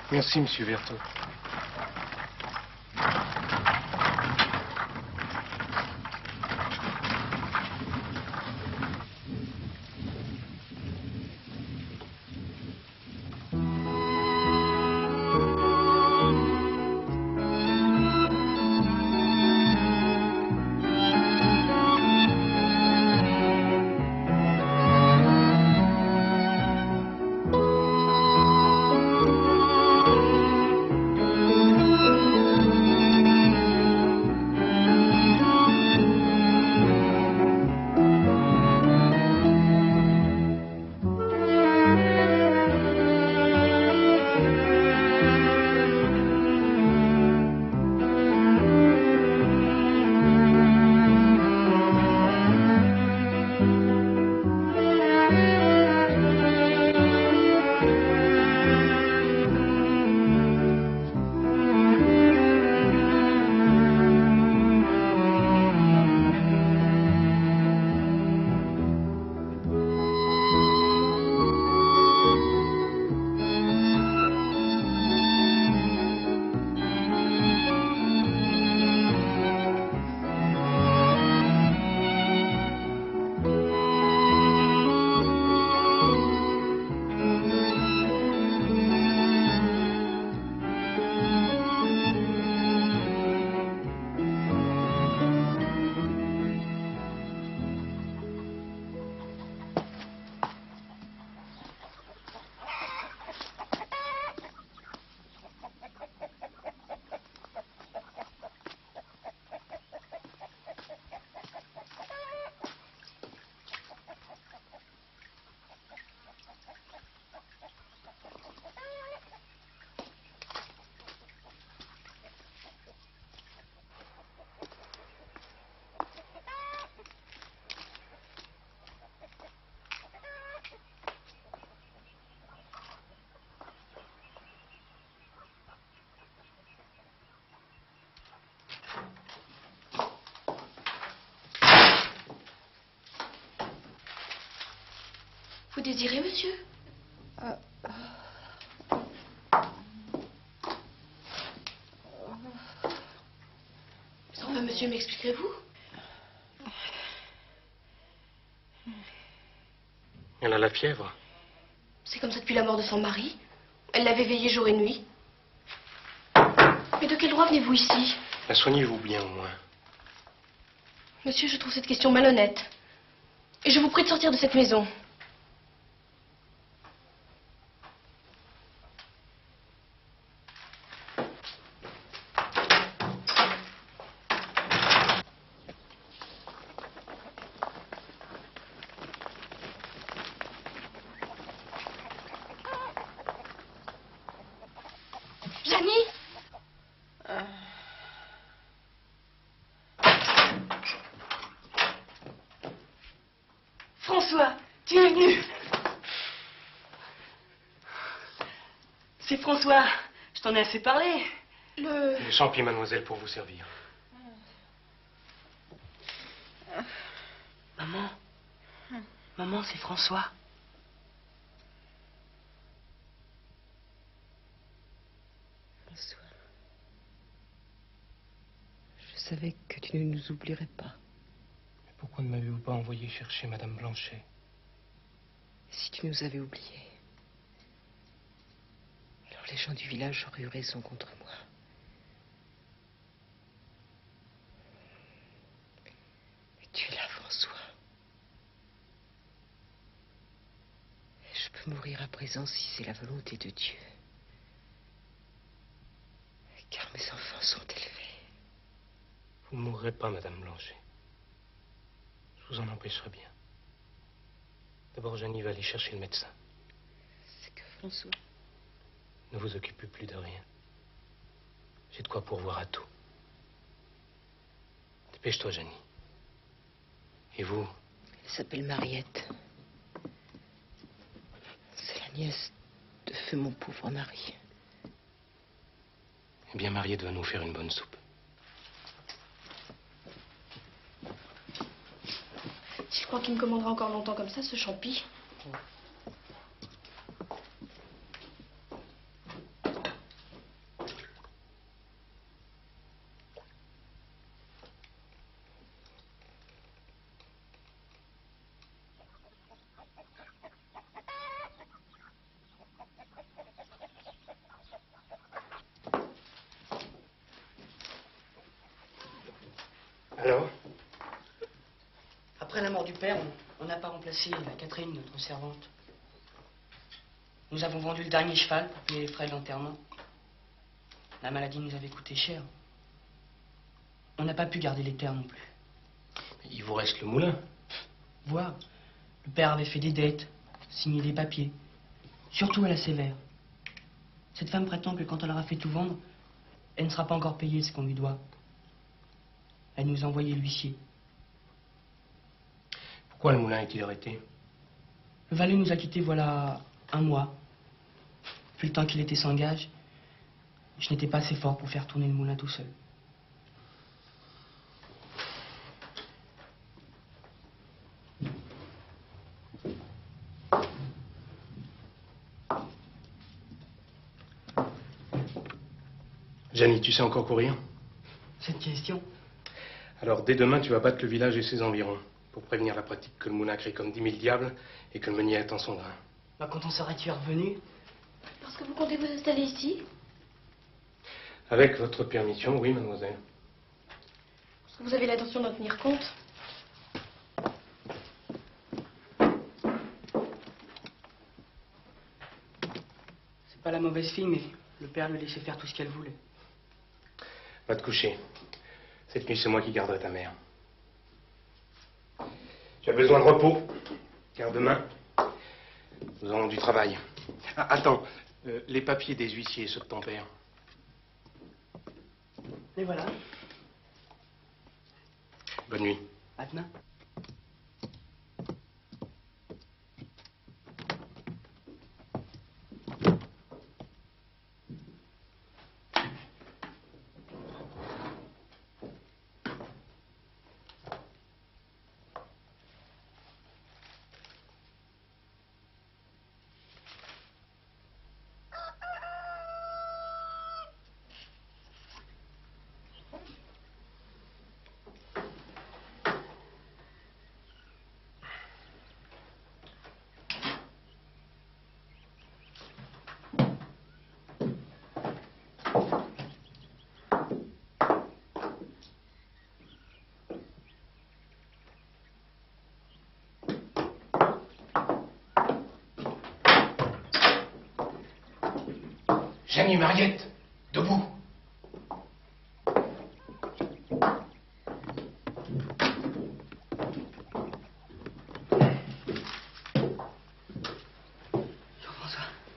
Merci, monsieur Vertot. Vous désirez, monsieur? Enfin, monsieur, m'expliquerez-vous? Elle a la fièvre. C'est comme ça depuis la mort de son mari. Elle l'avait veillé jour et nuit. Mais de quel droit venez-vous ici? La soignez-vous bien, au moins. Monsieur, je trouve cette question malhonnête. Et je vous prie de sortir de cette maison. Janie? François, tu es venu. C'est François. Je t'en ai assez parlé. Les champis, mademoiselle, pour vous servir. Maman. Maman, c'est François. François, je savais que tu ne nous oublierais pas. Mais pourquoi ne m'avez-vous pas envoyé chercher Madame Blanchet? Si tu nous avais oubliés, alors les gens du village auraient eu raison contre moi. Mais tu es là, François. Et je peux mourir à présent si c'est la volonté de Dieu. Car mes enfants sont élevés. Vous ne mourrez pas, Madame Blanchet. Je vous en empêcherai bien. D'abord, Janie va aller chercher le médecin. C'est que François... Ne vous occupez plus de rien. J'ai de quoi pourvoir à tout. Dépêche-toi, Janie. Et vous? Elle s'appelle Mariette. C'est la nièce de feu mon pauvre mari. Eh bien, Mariette va nous faire une bonne soupe. Je crois qu'il me commandera encore longtemps comme ça, ce champi. Alors? Après la mort du père, on n'a pas remplacé la Catherine, notre servante. Nous avons vendu le dernier cheval pour payer les frais de l'enterrement. La maladie nous avait coûté cher. On n'a pas pu garder les terres non plus. Il vous reste le moulin. Voir, le père avait fait des dettes, signé des papiers, surtout à la sévère. Cette femme prétend que quand elle aura fait tout vendre, elle ne sera pas encore payée ce qu'on lui doit. Elle nous a envoyé l'huissier. Pourquoi le moulin est-il arrêté? Le valet nous a quittés voilà un mois. Depuis le temps qu'il était sans gage, je n'étais pas assez fort pour faire tourner le moulin tout seul. Janie, tu sais encore courir? Cette question? Alors, dès demain, tu vas battre le village et ses environs, pour prévenir la pratique que le moulin crie comme 10 000 diables et que le meunier attend son grain. Bah, quand on serait-tu revenu? Parce que vous comptez vous installer ici? Avec votre permission, oui, mademoiselle. Parce que vous avez l'intention d'en tenir compte? C'est pas la mauvaise fille, mais le père lui laissait faire tout ce qu'elle voulait. Va te coucher. Cette nuit, c'est moi qui garderai ta mère. Tu as besoin de repos, car demain, nous aurons du travail. Ah, attends, les papiers des huissiers, ceux de ton père. Et voilà. Bonne nuit. À demain. Jeannie et Mariette, debout.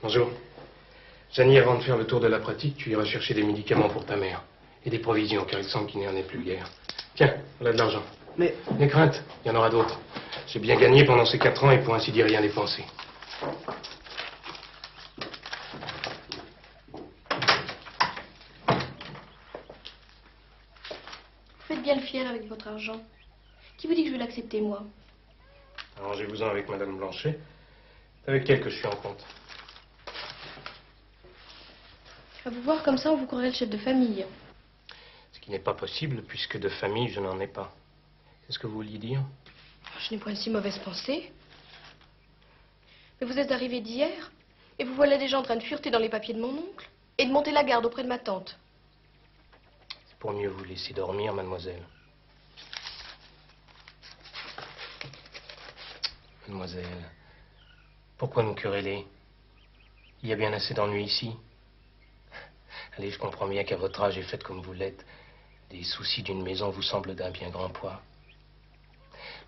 Bonjour. Jeannie, avant de faire le tour de la pratique, tu iras chercher des médicaments pour ta mère. Et des provisions, car il semble qu'il n'y en ait plus guère. Tiens, voilà de l'argent. Mais... N'aie crainte, il y en aura d'autres. J'ai bien gagné pendant ces 4 ans et pour ainsi dire rien dépensé. Vous faites bien le fier avec votre argent. Qui vous dit que je vais l'accepter, moi? Arrangez-vous-en avec Madame Blanchet. C'est avec elle que je suis en compte. À vous voir comme ça, on vous croirait le chef de famille. Ce qui n'est pas possible, puisque de famille, je n'en ai pas. C'est ce que vous vouliez dire? Je n'ai point une si mauvaise pensée. Mais vous êtes arrivé d'hier, et vous voilà déjà en train de fureter dans les papiers de mon oncle, et de monter la garde auprès de ma tante. C'est pour mieux vous laisser dormir, mademoiselle. Mademoiselle, pourquoi nous quereller? Il y a bien assez d'ennuis ici. Allez, je comprends bien qu'à votre âge et faites comme vous l'êtes, les soucis d'une maison vous semblent d'un bien grand poids.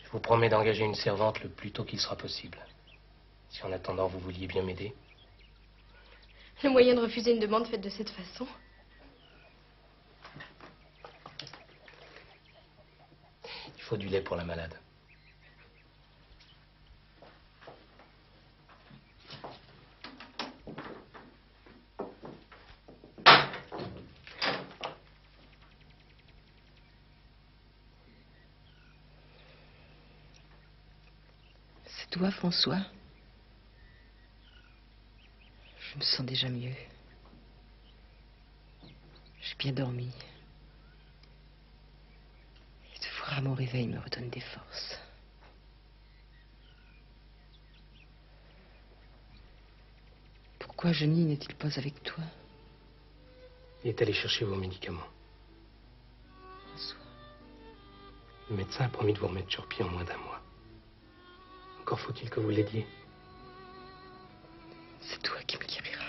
Je vous promets d'engager une servante le plus tôt qu'il sera possible. Si en attendant vous vouliez bien m'aider. Le moyen de refuser une demande faite de cette façon. Il faut du lait pour la malade. C'est toi, François? Je me sens déjà mieux. J'ai bien dormi. Et te voir à mon réveil me redonne des forces. Pourquoi Johnny n'est-il pas avec toi? Il est allé chercher vos médicaments. François. Le médecin a promis de vous remettre sur pied en moins d'1 mois. Encore faut-il que vous l'aidiez. C'est toi qui me guériras.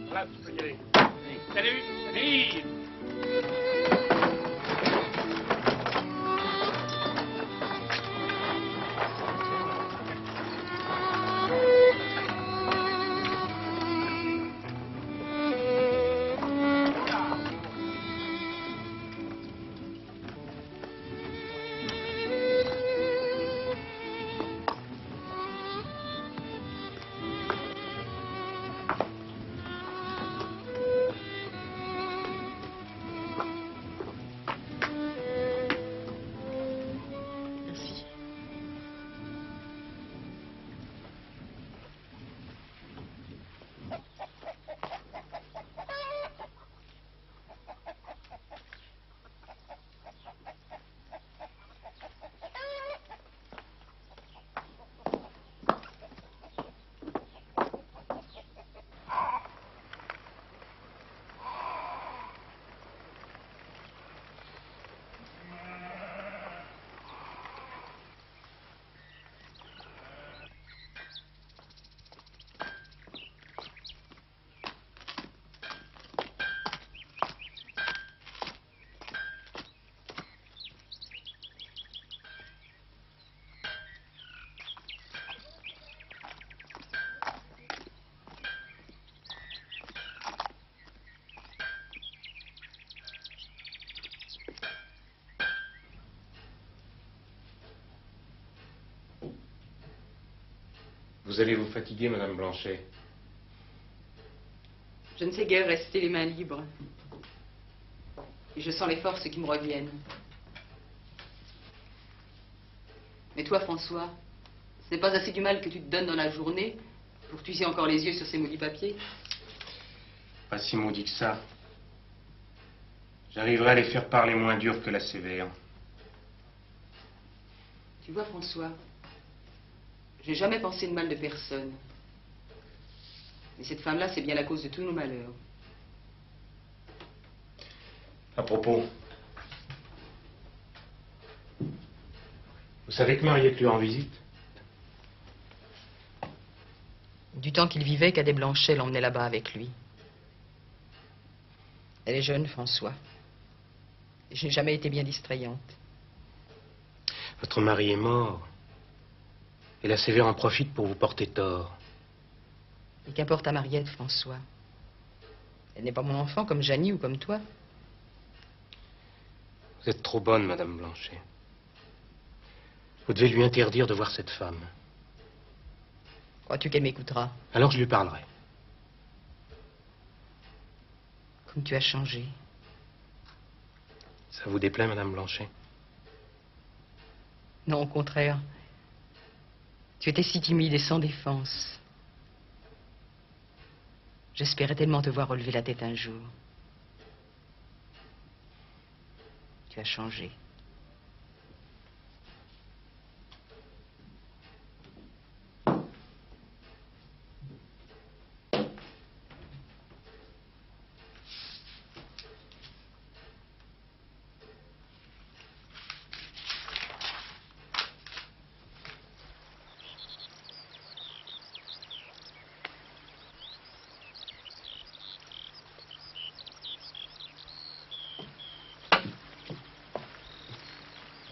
Voilà, tu peux y aller. Salut, vive! Vous allez vous fatiguer, Madame Blanchet. Je ne sais guère rester les mains libres. Et je sens les forces qui me reviennent. Mais toi, François, ce n'est pas assez du mal que tu te donnes dans la journée pour que tu aies encore les yeux sur ces maudits papiers? Pas si maudit que ça. J'arriverai à les faire parler moins dur que la sévère. Tu vois, François, j'ai jamais pensé de mal de personne. Mais cette femme-là, c'est bien la cause de tous nos malheurs. À propos, vous savez que Mariette lui rend visite? Du temps qu'il vivait, Cadet Blanchet l'emmenait là-bas avec lui. Elle est jeune, François. Et je n'ai jamais été bien distrayante. Votre mari est mort. Et la Sévère en profite pour vous porter tort. Et qu'importe à Mariette, François? Elle n'est pas mon enfant comme Janie ou comme toi. Vous êtes trop bonne, Madame Blanchet. Vous devez lui interdire de voir cette femme. Crois-tu qu'elle m'écoutera? Alors je lui parlerai. Comme tu as changé. Ça vous déplaît, Madame Blanchet? Non, au contraire. Tu étais si timide et sans défense. J'espérais tellement te voir relever la tête un jour. Tu as changé.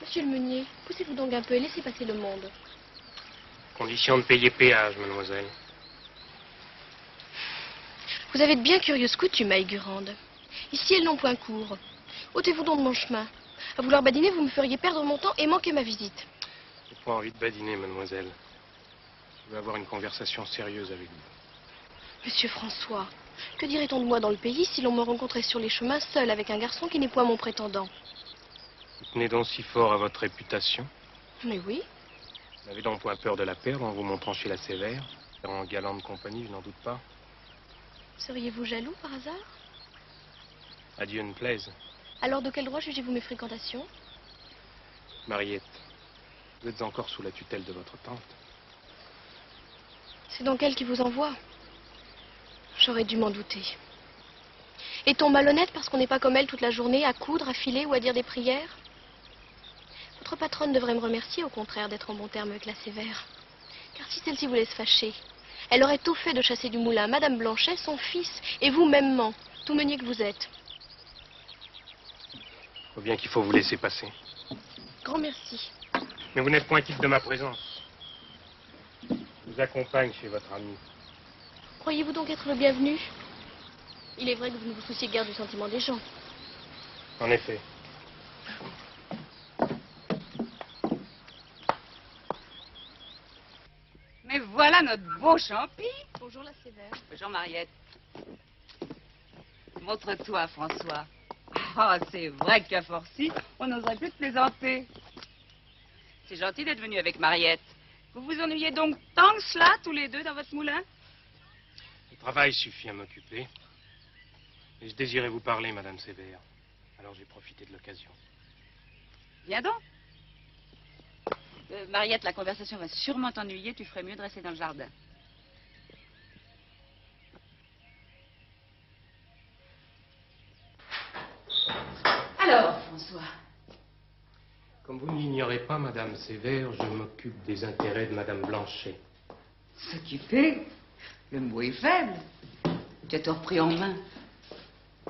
Monsieur le meunier, poussez-vous donc un peu et laissez passer le monde. Condition de payer péage, mademoiselle. Vous avez de bien curieuses coutumes à Aigurande. Ici, elles n'ont point cours. Ôtez-vous donc de mon chemin. À vouloir badiner, vous me feriez perdre mon temps et manquer ma visite. J'ai pas envie de badiner, mademoiselle. Je veux avoir une conversation sérieuse avec vous. Monsieur François, que dirait-on de moi dans le pays si l'on me rencontrait sur les chemins seul avec un garçon qui n'est point mon prétendant? Vous tenez donc si fort à votre réputation? Mais oui. Vous n'avez donc point peur de la perdre en vous montrant chez la Sévère? En galante compagnie, je n'en doute pas. Seriez-vous jaloux par hasard? À Dieu ne plaise. Alors de quel droit jugez-vous mes fréquentations? Mariette, vous êtes encore sous la tutelle de votre tante. C'est donc elle qui vous envoie? J'aurais dû m'en douter. Est-on malhonnête parce qu'on n'est pas comme elle toute la journée, à coudre, à filer ou à dire des prières? Votre patronne devrait me remercier, au contraire, d'être en bon terme avec la Sévère. Car si celle-ci vous laisse fâcher, elle aurait tout fait de chasser du moulin Madame Blanchet, son fils, et vous mêmement, tout meunier que vous êtes. Faut bien qu'il faut vous laisser passer. Grand merci. Mais vous n'êtes point quitte de ma présence. Je vous accompagne chez votre ami. Croyez-vous donc être le bienvenu? Il est vrai que vous ne vous souciez guère du sentiment des gens. En effet. Mais voilà notre beau champi. Bonjour la Sévère. Bonjour Mariette. Montre-toi, François. Ah, c'est vrai que tu as forci. On n'oserait plus te plaisanter. C'est gentil d'être venu avec Mariette. Vous vous ennuyez donc tant que cela, tous les deux, dans votre moulin? Le travail suffit à m'occuper. Et je désirais vous parler, Madame Sévère. Alors j'ai profité de l'occasion. Viens donc. Mariette, la conversation va sûrement t'ennuyer. Tu ferais mieux de rester dans le jardin. Alors, François? Comme vous ne l'ignorez pas, Madame Sévère, je m'occupe des intérêts de Madame Blanchet. S'occuper? Le mot est faible. Tu as tout repris en main.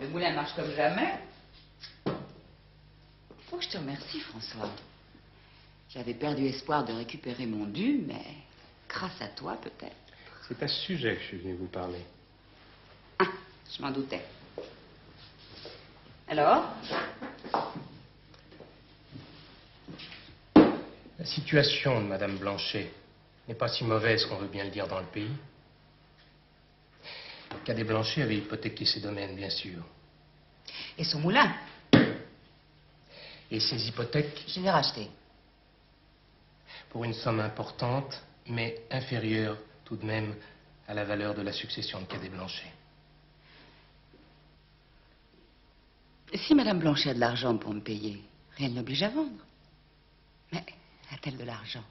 Le moulin marche comme jamais. Faut que je te remercie, François. J'avais perdu espoir de récupérer mon dû, mais grâce à toi, peut-être. C'est à ce sujet que je suis venu vous parler. Ah, je m'en doutais. Alors? La situation de Madame Blanchet n'est pas si mauvaise qu'on veut bien le dire dans le pays. Cadet Blanchet avait hypothéqué ses domaines, bien sûr. Et son moulin? Et ses hypothèques? Je l'ai racheté. Pour une somme importante, mais inférieure tout de même à la valeur de la succession de Cadet Blanchet. Si Madame Blanchet a de l'argent pour me payer, rien ne l'oblige à vendre. Mais à apporte-t-elle de l'argent?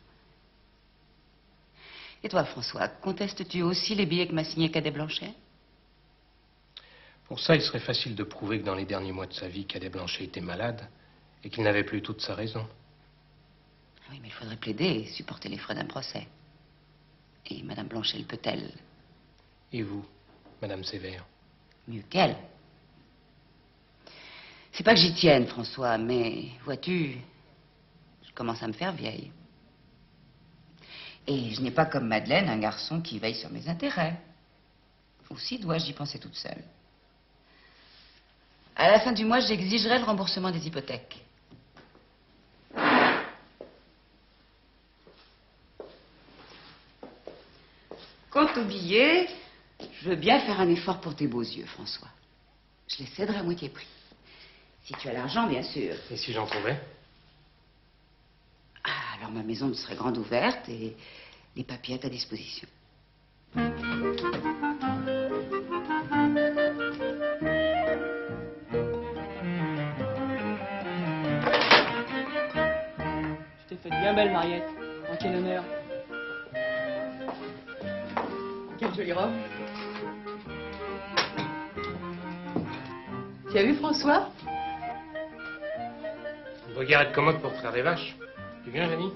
Et toi, François, contestes-tu aussi les billets que m'a signé Cadet Blanchet? Pour ça, il serait facile de prouver que dans les derniers mois de sa vie, Cadet Blanchet était malade et qu'il n'avait plus toute sa raison. Oui, mais il faudrait plaider et supporter les frais d'un procès. Et Madame Blanchet le peut-elle? Et vous, Madame Sévère? Mieux qu'elle. C'est pas que j'y tienne, François, mais vois-tu, je commence à me faire vieille. Et je n'ai pas comme Madeleine un garçon qui veille sur mes intérêts. Aussi dois-je y penser toute seule. À la fin du mois, j'exigerai le remboursement des hypothèques. Quant aux billets, je veux bien faire un effort pour tes beaux yeux, François. Je les céderai à moitié prix. Si tu as l'argent, bien sûr. Et si j'en trouvais? Ah, alors ma maison te serait grande ouverte et les papiers à ta disposition. Je t'ai faite bien belle, Mariette. En quel honneur. Quelle jolie robe. Tu as vu François? Une brigade être commode pour traire des vaches. Tu viens, Jenny?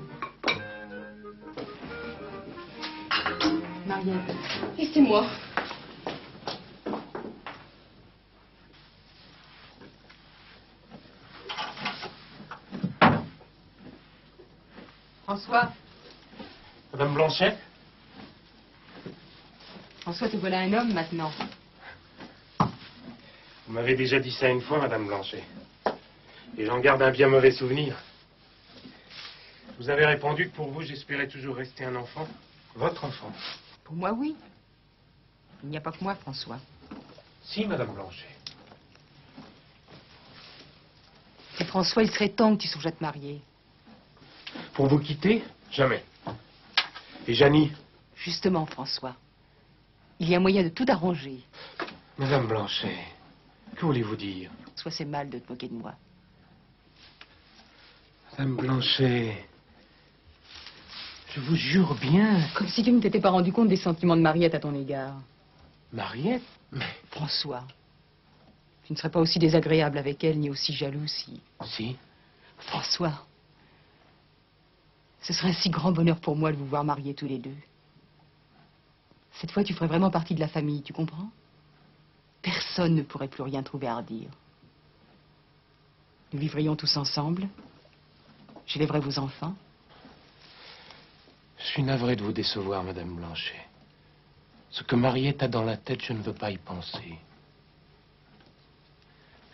Mariette. Et c'est moi. François, Madame Blanchet? François, te voilà un homme maintenant. Vous m'avez déjà dit ça une fois, Madame Blanchet. Et j'en garde un bien mauvais souvenir. Vous avez répondu que pour vous, j'espérais toujours rester un enfant. Votre enfant. Pour moi, oui. Il n'y a pas que moi, François. Si, Madame Blanchet. Et François, il serait temps que tu songes à te marier. Pour vous quitter? Jamais. Et Janie? Justement, François. Il y a moyen de tout arranger. Madame Blanchet, que voulez-vous dire? Soit c'est mal de te moquer de moi. Madame Blanchet, je vous jure bien... Comme si tu ne t'étais pas rendu compte des sentiments de Mariette à ton égard. Mariette? Mais... François, tu ne serais pas aussi désagréable avec elle, ni aussi jaloux si... Si? François, ce serait un si grand bonheur pour moi de vous voir mariés tous les deux. Cette fois, tu ferais vraiment partie de la famille, tu comprends? Personne ne pourrait plus rien trouver à redire. Nous vivrions tous ensemble. J'élèverais vos enfants. Je suis navré de vous décevoir, Madame Blanchet. Ce que Mariette a dans la tête, je ne veux pas y penser.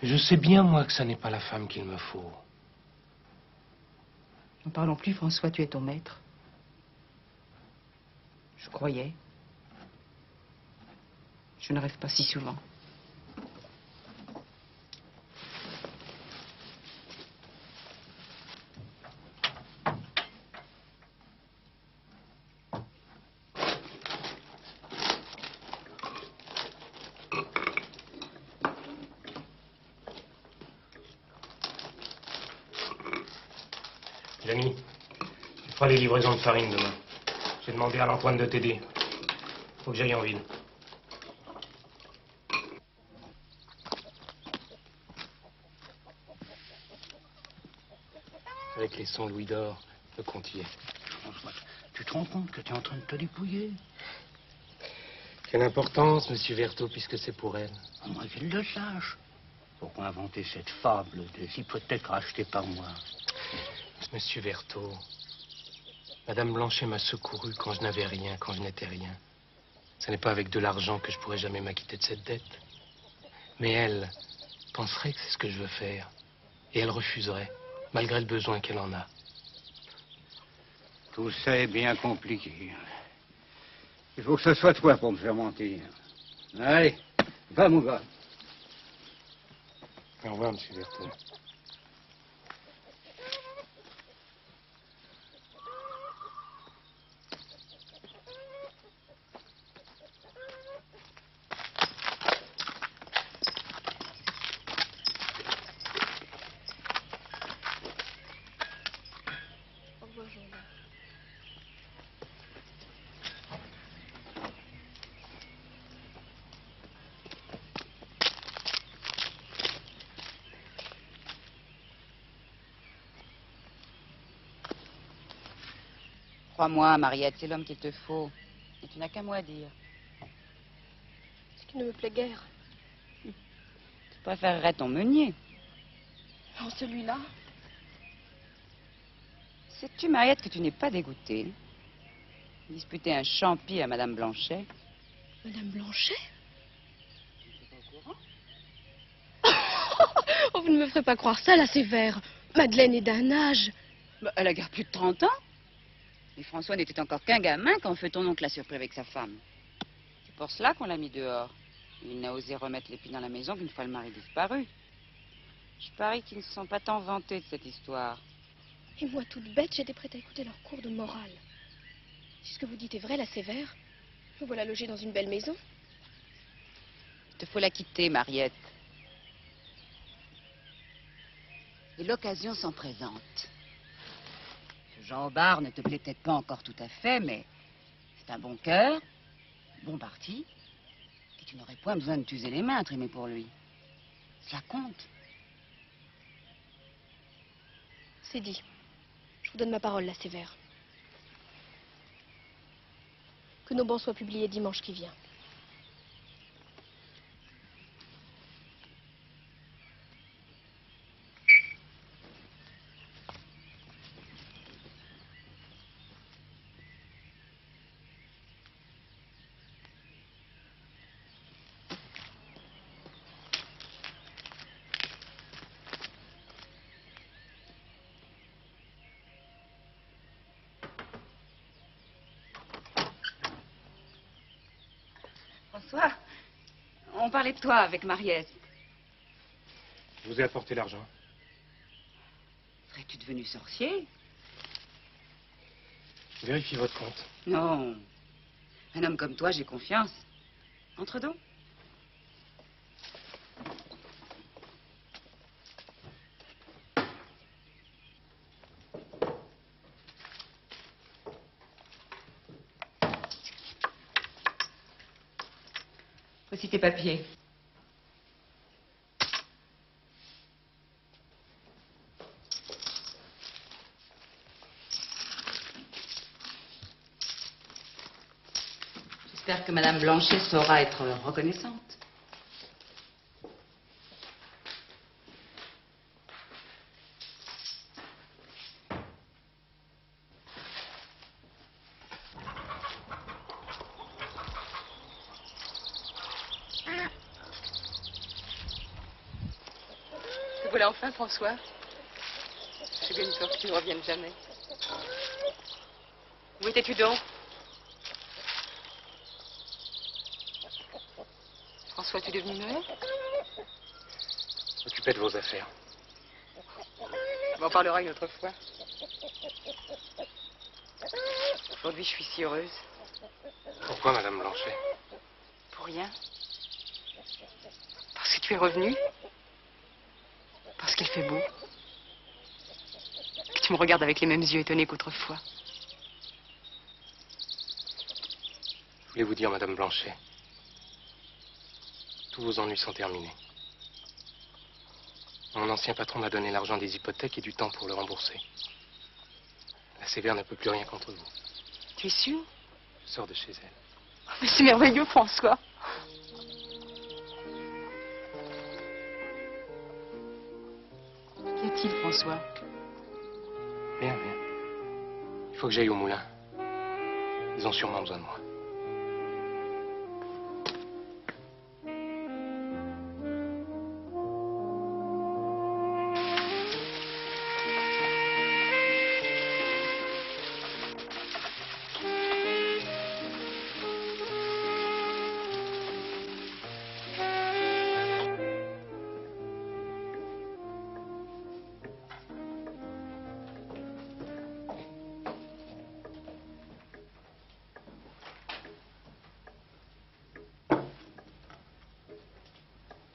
Et je sais bien, moi, que ça n'est pas la femme qu'il me faut. N'en parlons plus, François, tu es ton maître. Je croyais. Je ne rêve pas si souvent. Janie, tu feras les livraisons de farine demain. J'ai demandé à l'Antoine de t'aider. Faut que j'aille en ville. Avec les 100 louis d'or, le compte y est. François, tu te rends compte que tu es en train de te dépouiller? Quelle importance, Monsieur Vertot, puisque c'est pour elle. À moins qu'elle le sache. Pourquoi inventer cette fable des hypothèques rachetées par moi? Monsieur Vertot, Madame Blanchet m'a secouru quand je n'avais rien, quand je n'étais rien. Ce n'est pas avec de l'argent que je pourrais jamais m'acquitter de cette dette. Mais elle penserait que c'est ce que je veux faire. Et elle refuserait, malgré le besoin qu'elle en a. Tout ça est bien compliqué. Il faut que ce soit toi pour me faire mentir. Allez, va mon gars. Au revoir, Monsieur Vertot. Au revoir, Jean-Baptiste. Crois-moi, Mariette, c'est l'homme qu'il te faut. Et tu n'as qu'un mot à dire. Ce qui ne me plaît guère. Tu préférerais ton meunier. Oh, celui-là. Sais-tu, Mariette, que tu n'es pas dégoûtée? Disputer un champi à Madame Blanchet. Madame Blanchet? Oh, vous ne me ferez pas croire ça, la sévère. Madeleine est d'un âge. Bah, elle a guère plus de 30 ans. Et François n'était encore qu'un gamin quand fait ton oncle l'a surpris avec sa femme. C'est pour cela qu'on l'a mis dehors. Il n'a osé remettre les pieds dans la maison qu'une fois le mari disparu. Je parie qu'ils ne se sont pas tant vantés de cette histoire. Et moi, toute bête, j'étais prête à écouter leur cours de morale. Si ce que vous dites est vrai, la sévère, vous voilà logée dans une belle maison. Il te faut la quitter, Mariette. Et l'occasion s'en présente. Jean Aubard ne te plaît peut-être pas encore tout à fait, mais c'est un bon cœur, bon parti, et tu n'aurais point besoin de t'user les mains à trimer pour lui. Cela compte. C'est dit. Je vous donne ma parole, la sévère. Que nos bans soient publiés dimanche qui vient. François, on parlait de toi avec Mariette. Je vous ai apporté l'argent. Serais-tu devenu sorcier? Vérifiez votre compte. Non. Un homme comme toi, j'ai confiance. Entre donc. Voici tes papiers. J'espère que Madame Blanchet saura être reconnaissante. Te voilà enfin, François. J'ai bien peur que tu ne reviennes jamais. Où étais-tu donc? François, es-tu devenu muet? Occupez de vos affaires. On en parlera une autre fois. Aujourd'hui, je suis si heureuse. Pourquoi, Madame Blanchet? Pour rien. Parce que tu es revenue. Parce qu'il fait beau. Que tu me regardes avec les mêmes yeux étonnés qu'autrefois. Je voulais vous dire, Madame Blanchet, tous vos ennuis sont terminés. Mon ancien patron m'a donné l'argent des hypothèques et du temps pour le rembourser. La sévère ne peut plus rien contre vous. Tu es sûr? Je sors de chez elle. Mais c'est merveilleux, François. Qu'y a-t-il, François? Rien, rien. Il faut que j'aille au moulin. Ils ont sûrement besoin de moi.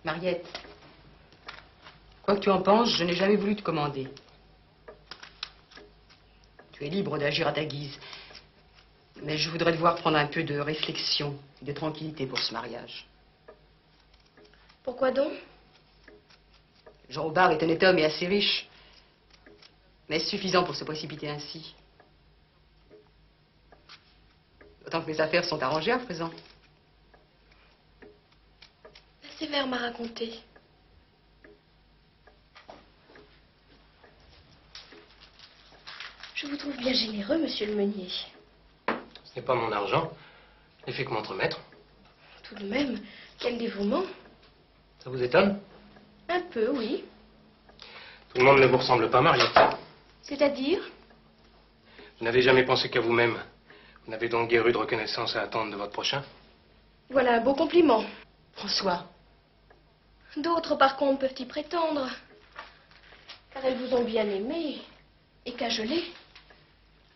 Mariette, quoi que tu en penses, je n'ai jamais voulu te commander. Tu es libre d'agir à ta guise. Mais je voudrais devoir prendre un peu de réflexion et de tranquillité pour ce mariage. Pourquoi donc? Jean Aubard est honnête homme et assez riche. Mais est-ce suffisant pour se précipiter ainsi? Autant que mes affaires sont arrangées à présent. La Sévère m'a raconté. Je vous trouve bien généreux, monsieur le meunier. Ce n'est pas mon argent. Je n'ai fait que m'entremettre. Tout de même, quel dévouement. Ça vous étonne? Un peu, oui. Tout le monde ne vous ressemble pas, Mariette. C'est-à-dire? Vous n'avez jamais pensé qu'à vous-même. Vous n'avez donc guère eu de reconnaissance à attendre de votre prochain? Voilà un beau compliment. François. D'autres, par contre, peuvent y prétendre. Car elles vous ont bien aimé et cajolé.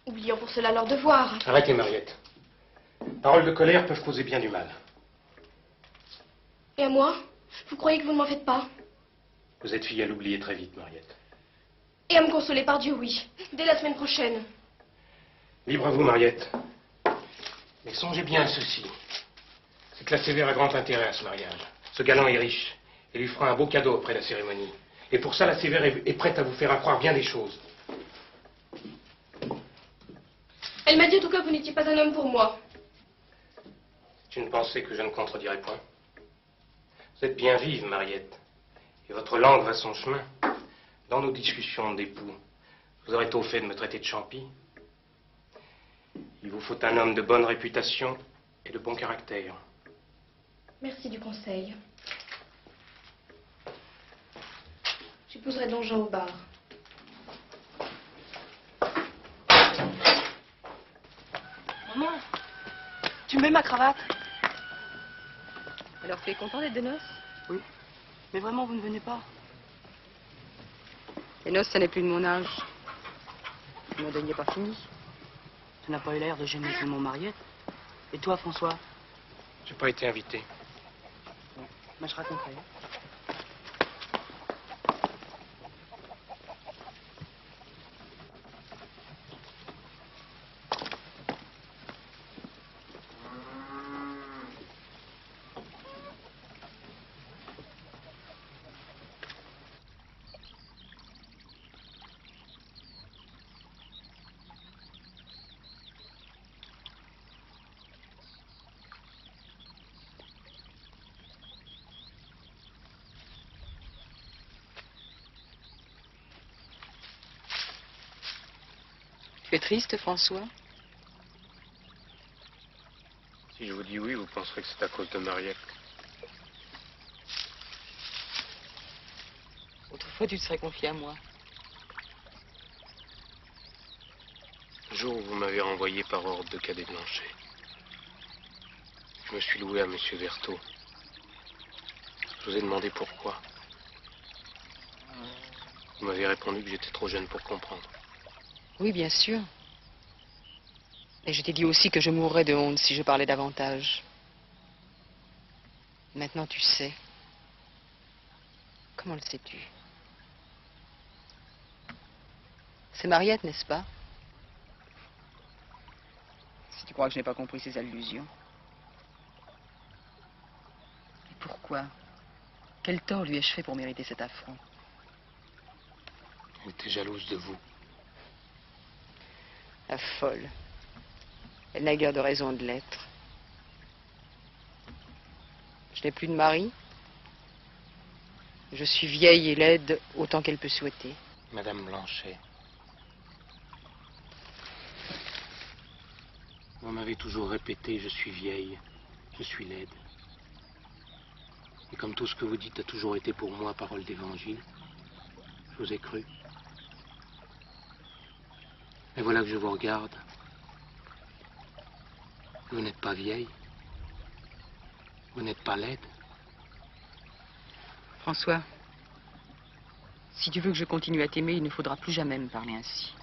Oubliant pour cela leur devoir. Arrêtez, Mariette. Paroles de colère peuvent causer bien du mal. Et à moi? Vous croyez que vous ne m'en faites pas? Vous êtes fille à l'oublier très vite, Mariette. Et à me consoler par Dieu, oui. Dès la semaine prochaine. Libre à vous, Mariette. Mais songez bien à ceci. C'est que la Sévère a grand intérêt à ce mariage. Ce galant est riche et lui fera un beau cadeau après la cérémonie. Et pour ça, la Sévère est prête à vous faire accroire bien des choses. Elle m'a dit en tout cas que vous n'étiez pas un homme pour moi. C'est une pensée que je ne contredirai point. Vous êtes bien vive, Mariette. Et votre langue va son chemin. Dans nos discussions d'époux, vous aurez tôt fait de me traiter de champi. Il vous faut un homme de bonne réputation et de bon caractère. Merci du conseil. J'épouserai donc Jean au bar. Maman, tu mets ma cravate? Alors tu es content d'être de noces? Oui. Mais vraiment, vous ne venez pas? Les noces, ça n'est plus de mon âge. Mon deuil n'est pas fini. Tu n'as pas eu l'air de gêner mon Mariette. Et toi, François? J'ai pas été invité. Mais je raconterai. Tu es triste, François? Si je vous dis oui, vous penserez que c'est à cause de Mariette. Autrefois, tu te serais confié à moi. Le jour où vous m'avez renvoyé par ordre de cadet Blanchet, je me suis loué à Monsieur Vertot. Je vous ai demandé pourquoi. Vous m'avez répondu que j'étais trop jeune pour comprendre. Oui, bien sûr. Et je t'ai dit aussi que je mourrais de honte si je parlais davantage. Maintenant, tu sais. Comment le sais-tu? C'est Mariette, n'est-ce pas? Si tu crois que je n'ai pas compris ses allusions. Et pourquoi? Quel tort lui ai-je fait pour mériter cet affront? Elle était jalouse de vous. La folle. Elle n'a guère de raison de l'être. Je n'ai plus de mari. Je suis vieille et laide autant qu'elle peut souhaiter. Madame Blanchet. Vous m'avez toujours répété, je suis vieille, je suis laide. Et comme tout ce que vous dites a toujours été pour moi parole d'évangile, je vous ai cru. Et voilà que je vous regarde. Vous n'êtes pas vieille. Vous n'êtes pas laide. François, si tu veux que je continue à t'aimer, il ne faudra plus jamais me parler ainsi.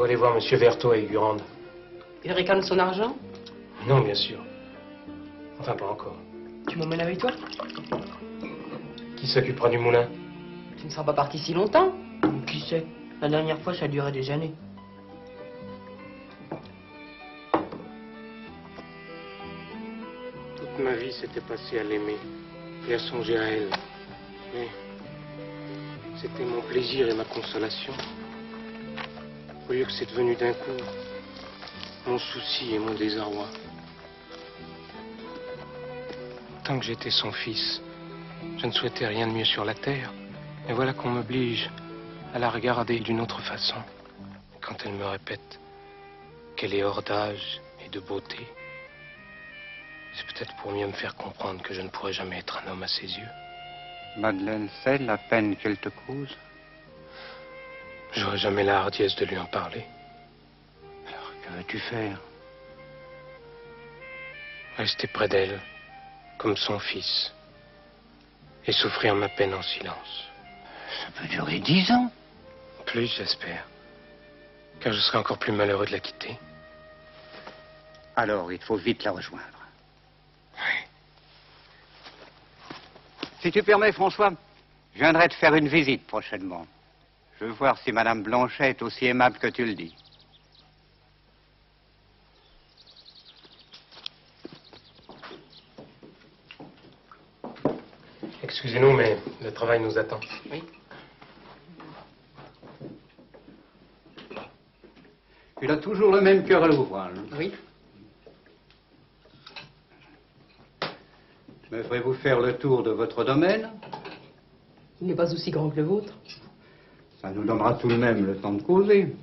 dois aller voir Monsieur Vertot à Aigurande. Il réclame son argent? Non, bien sûr. Enfin, pas encore. Tu m'emmènes avec toi? Qui s'occupera du moulin? Tu ne seras pas parti si longtemps. Qui sait? La dernière fois, ça a duré des années. Toute ma vie s'était passée à l'aimer et à songer à elle. Mais c'était mon plaisir et ma consolation. Au lieu que c'est devenu d'un coup mon souci et mon désarroi. Tant que j'étais son fils, je ne souhaitais rien de mieux sur la terre. Et voilà qu'on m'oblige à la regarder d'une autre façon. Quand elle me répète qu'elle est hors d'âge et de beauté, c'est peut-être pour mieux me faire comprendre que je ne pourrai jamais être un homme à ses yeux. Madeleine sait la peine qu'elle te cause? J'aurais jamais la hardiesse de lui en parler. Alors, que vas-tu faire? Rester près d'elle, comme son fils, et souffrir ma peine en silence. Ça peut durer 10 ans. Plus, j'espère. Car je serai encore plus malheureux de la quitter. Alors, il faut vite la rejoindre. Si tu permets, François, je viendrai te faire une visite prochainement. Je veux voir si Madame Blanchet est aussi aimable que tu le dis. Excusez-nous, mais le travail nous attend. Oui. Il a toujours le même cœur à l'ouvrage. Oui. Me ferez-vous faire le tour de votre domaine? Il n'est pas aussi grand que le vôtre. Ça nous donnera tout de même le temps de causer.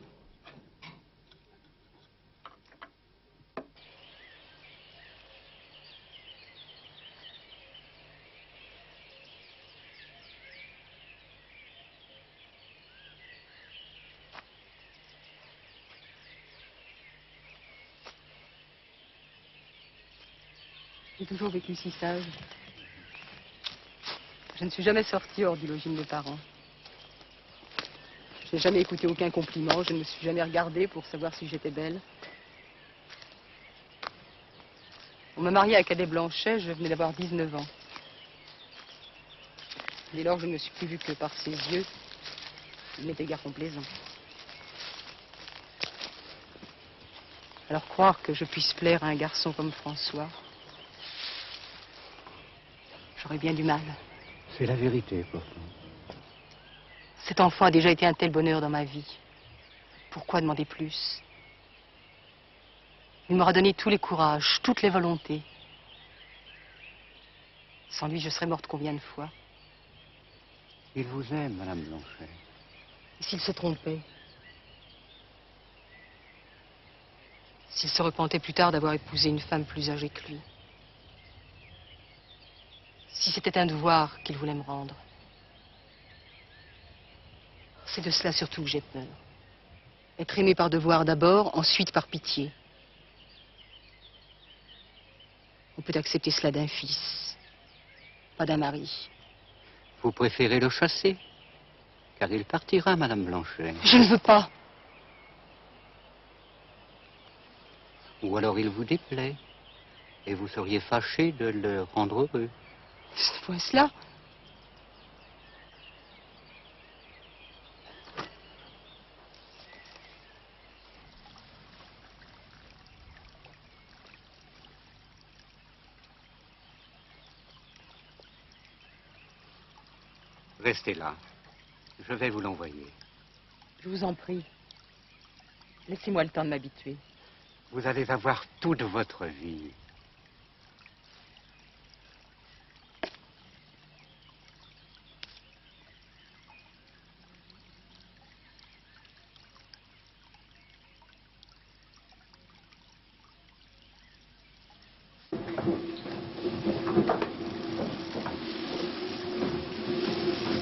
J'ai toujours vécu si sage. Je ne suis jamais sortie hors du logis de mes parents. Je n'ai jamais écouté aucun compliment, je ne me suis jamais regardée pour savoir si j'étais belle. On m'a mariée à Cadet Blanchet, je venais d'avoir 19 ans. Dès lors, je ne me suis plus vue que par ses yeux. Il n'était guère complaisant. Alors croire que je puisse plaire à un garçon comme François, j'aurais bien du mal. C'est la vérité, pourtant. Cet enfant a déjà été un tel bonheur dans ma vie. Pourquoi demander plus? Il m'aura donné tous les courages, toutes les volontés. Sans lui, je serais morte combien de fois? Il vous aime, Madame Blanchet. Et s'il se trompait? S'il se repentait plus tard d'avoir épousé une femme plus âgée que lui? Si c'était un devoir qu'il voulait me rendre? C'est de cela surtout que j'ai peur. Être aimé par devoir d'abord, ensuite par pitié. On peut accepter cela d'un fils, pas d'un mari. Vous préférez le chasser? Car il partira, Madame Blanchet. Je ne veux pas. Ou alors il vous déplaît. Et vous seriez fâché de le rendre heureux. C'est point cela. Restez là. Je vais vous l'envoyer. Je vous en prie. Laissez-moi le temps de m'habituer. Vous allez avoir toute votre vie.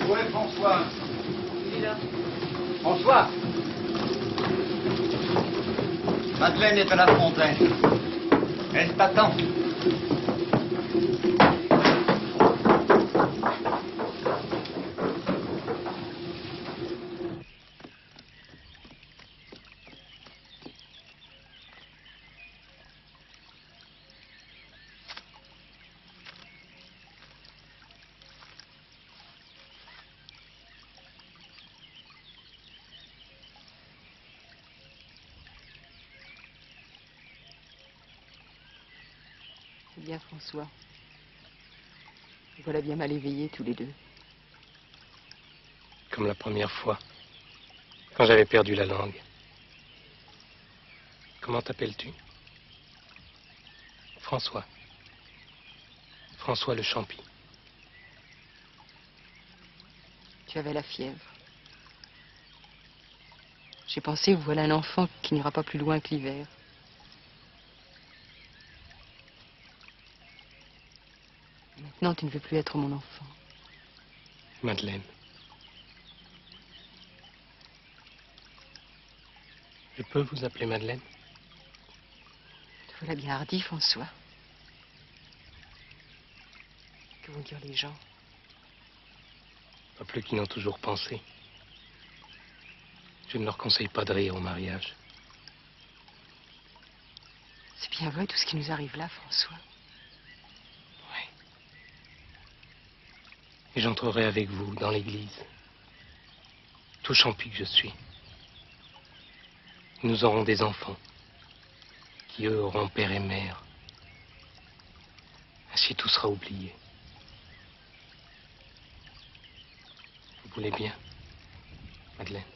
Où est François? Il est là. François? Madeleine est à la fontaine. Elle t'attend. bien, François. Vous voilà bien mal éveillés tous les deux. Comme la première fois, quand j'avais perdu la langue. Comment t'appelles-tu? François. François le Champi. Tu avais la fièvre. J'ai pensé, voilà un enfant qui n'ira pas plus loin que l'hiver. Maintenant, tu ne veux plus être mon enfant. Madeleine. Je peux vous appeler Madeleine? Te voilà bien hardi, François. Que vont dire les gens? Pas plus qu'ils n'ont toujours pensé. Je ne leur conseille pas de rire au mariage. C'est bien vrai tout ce qui nous arrive là, François. Et j'entrerai avec vous dans l'église. Tout champi que je suis. Nous aurons des enfants, qui eux auront père et mère. Ainsi tout sera oublié. Vous voulez bien, Madeleine?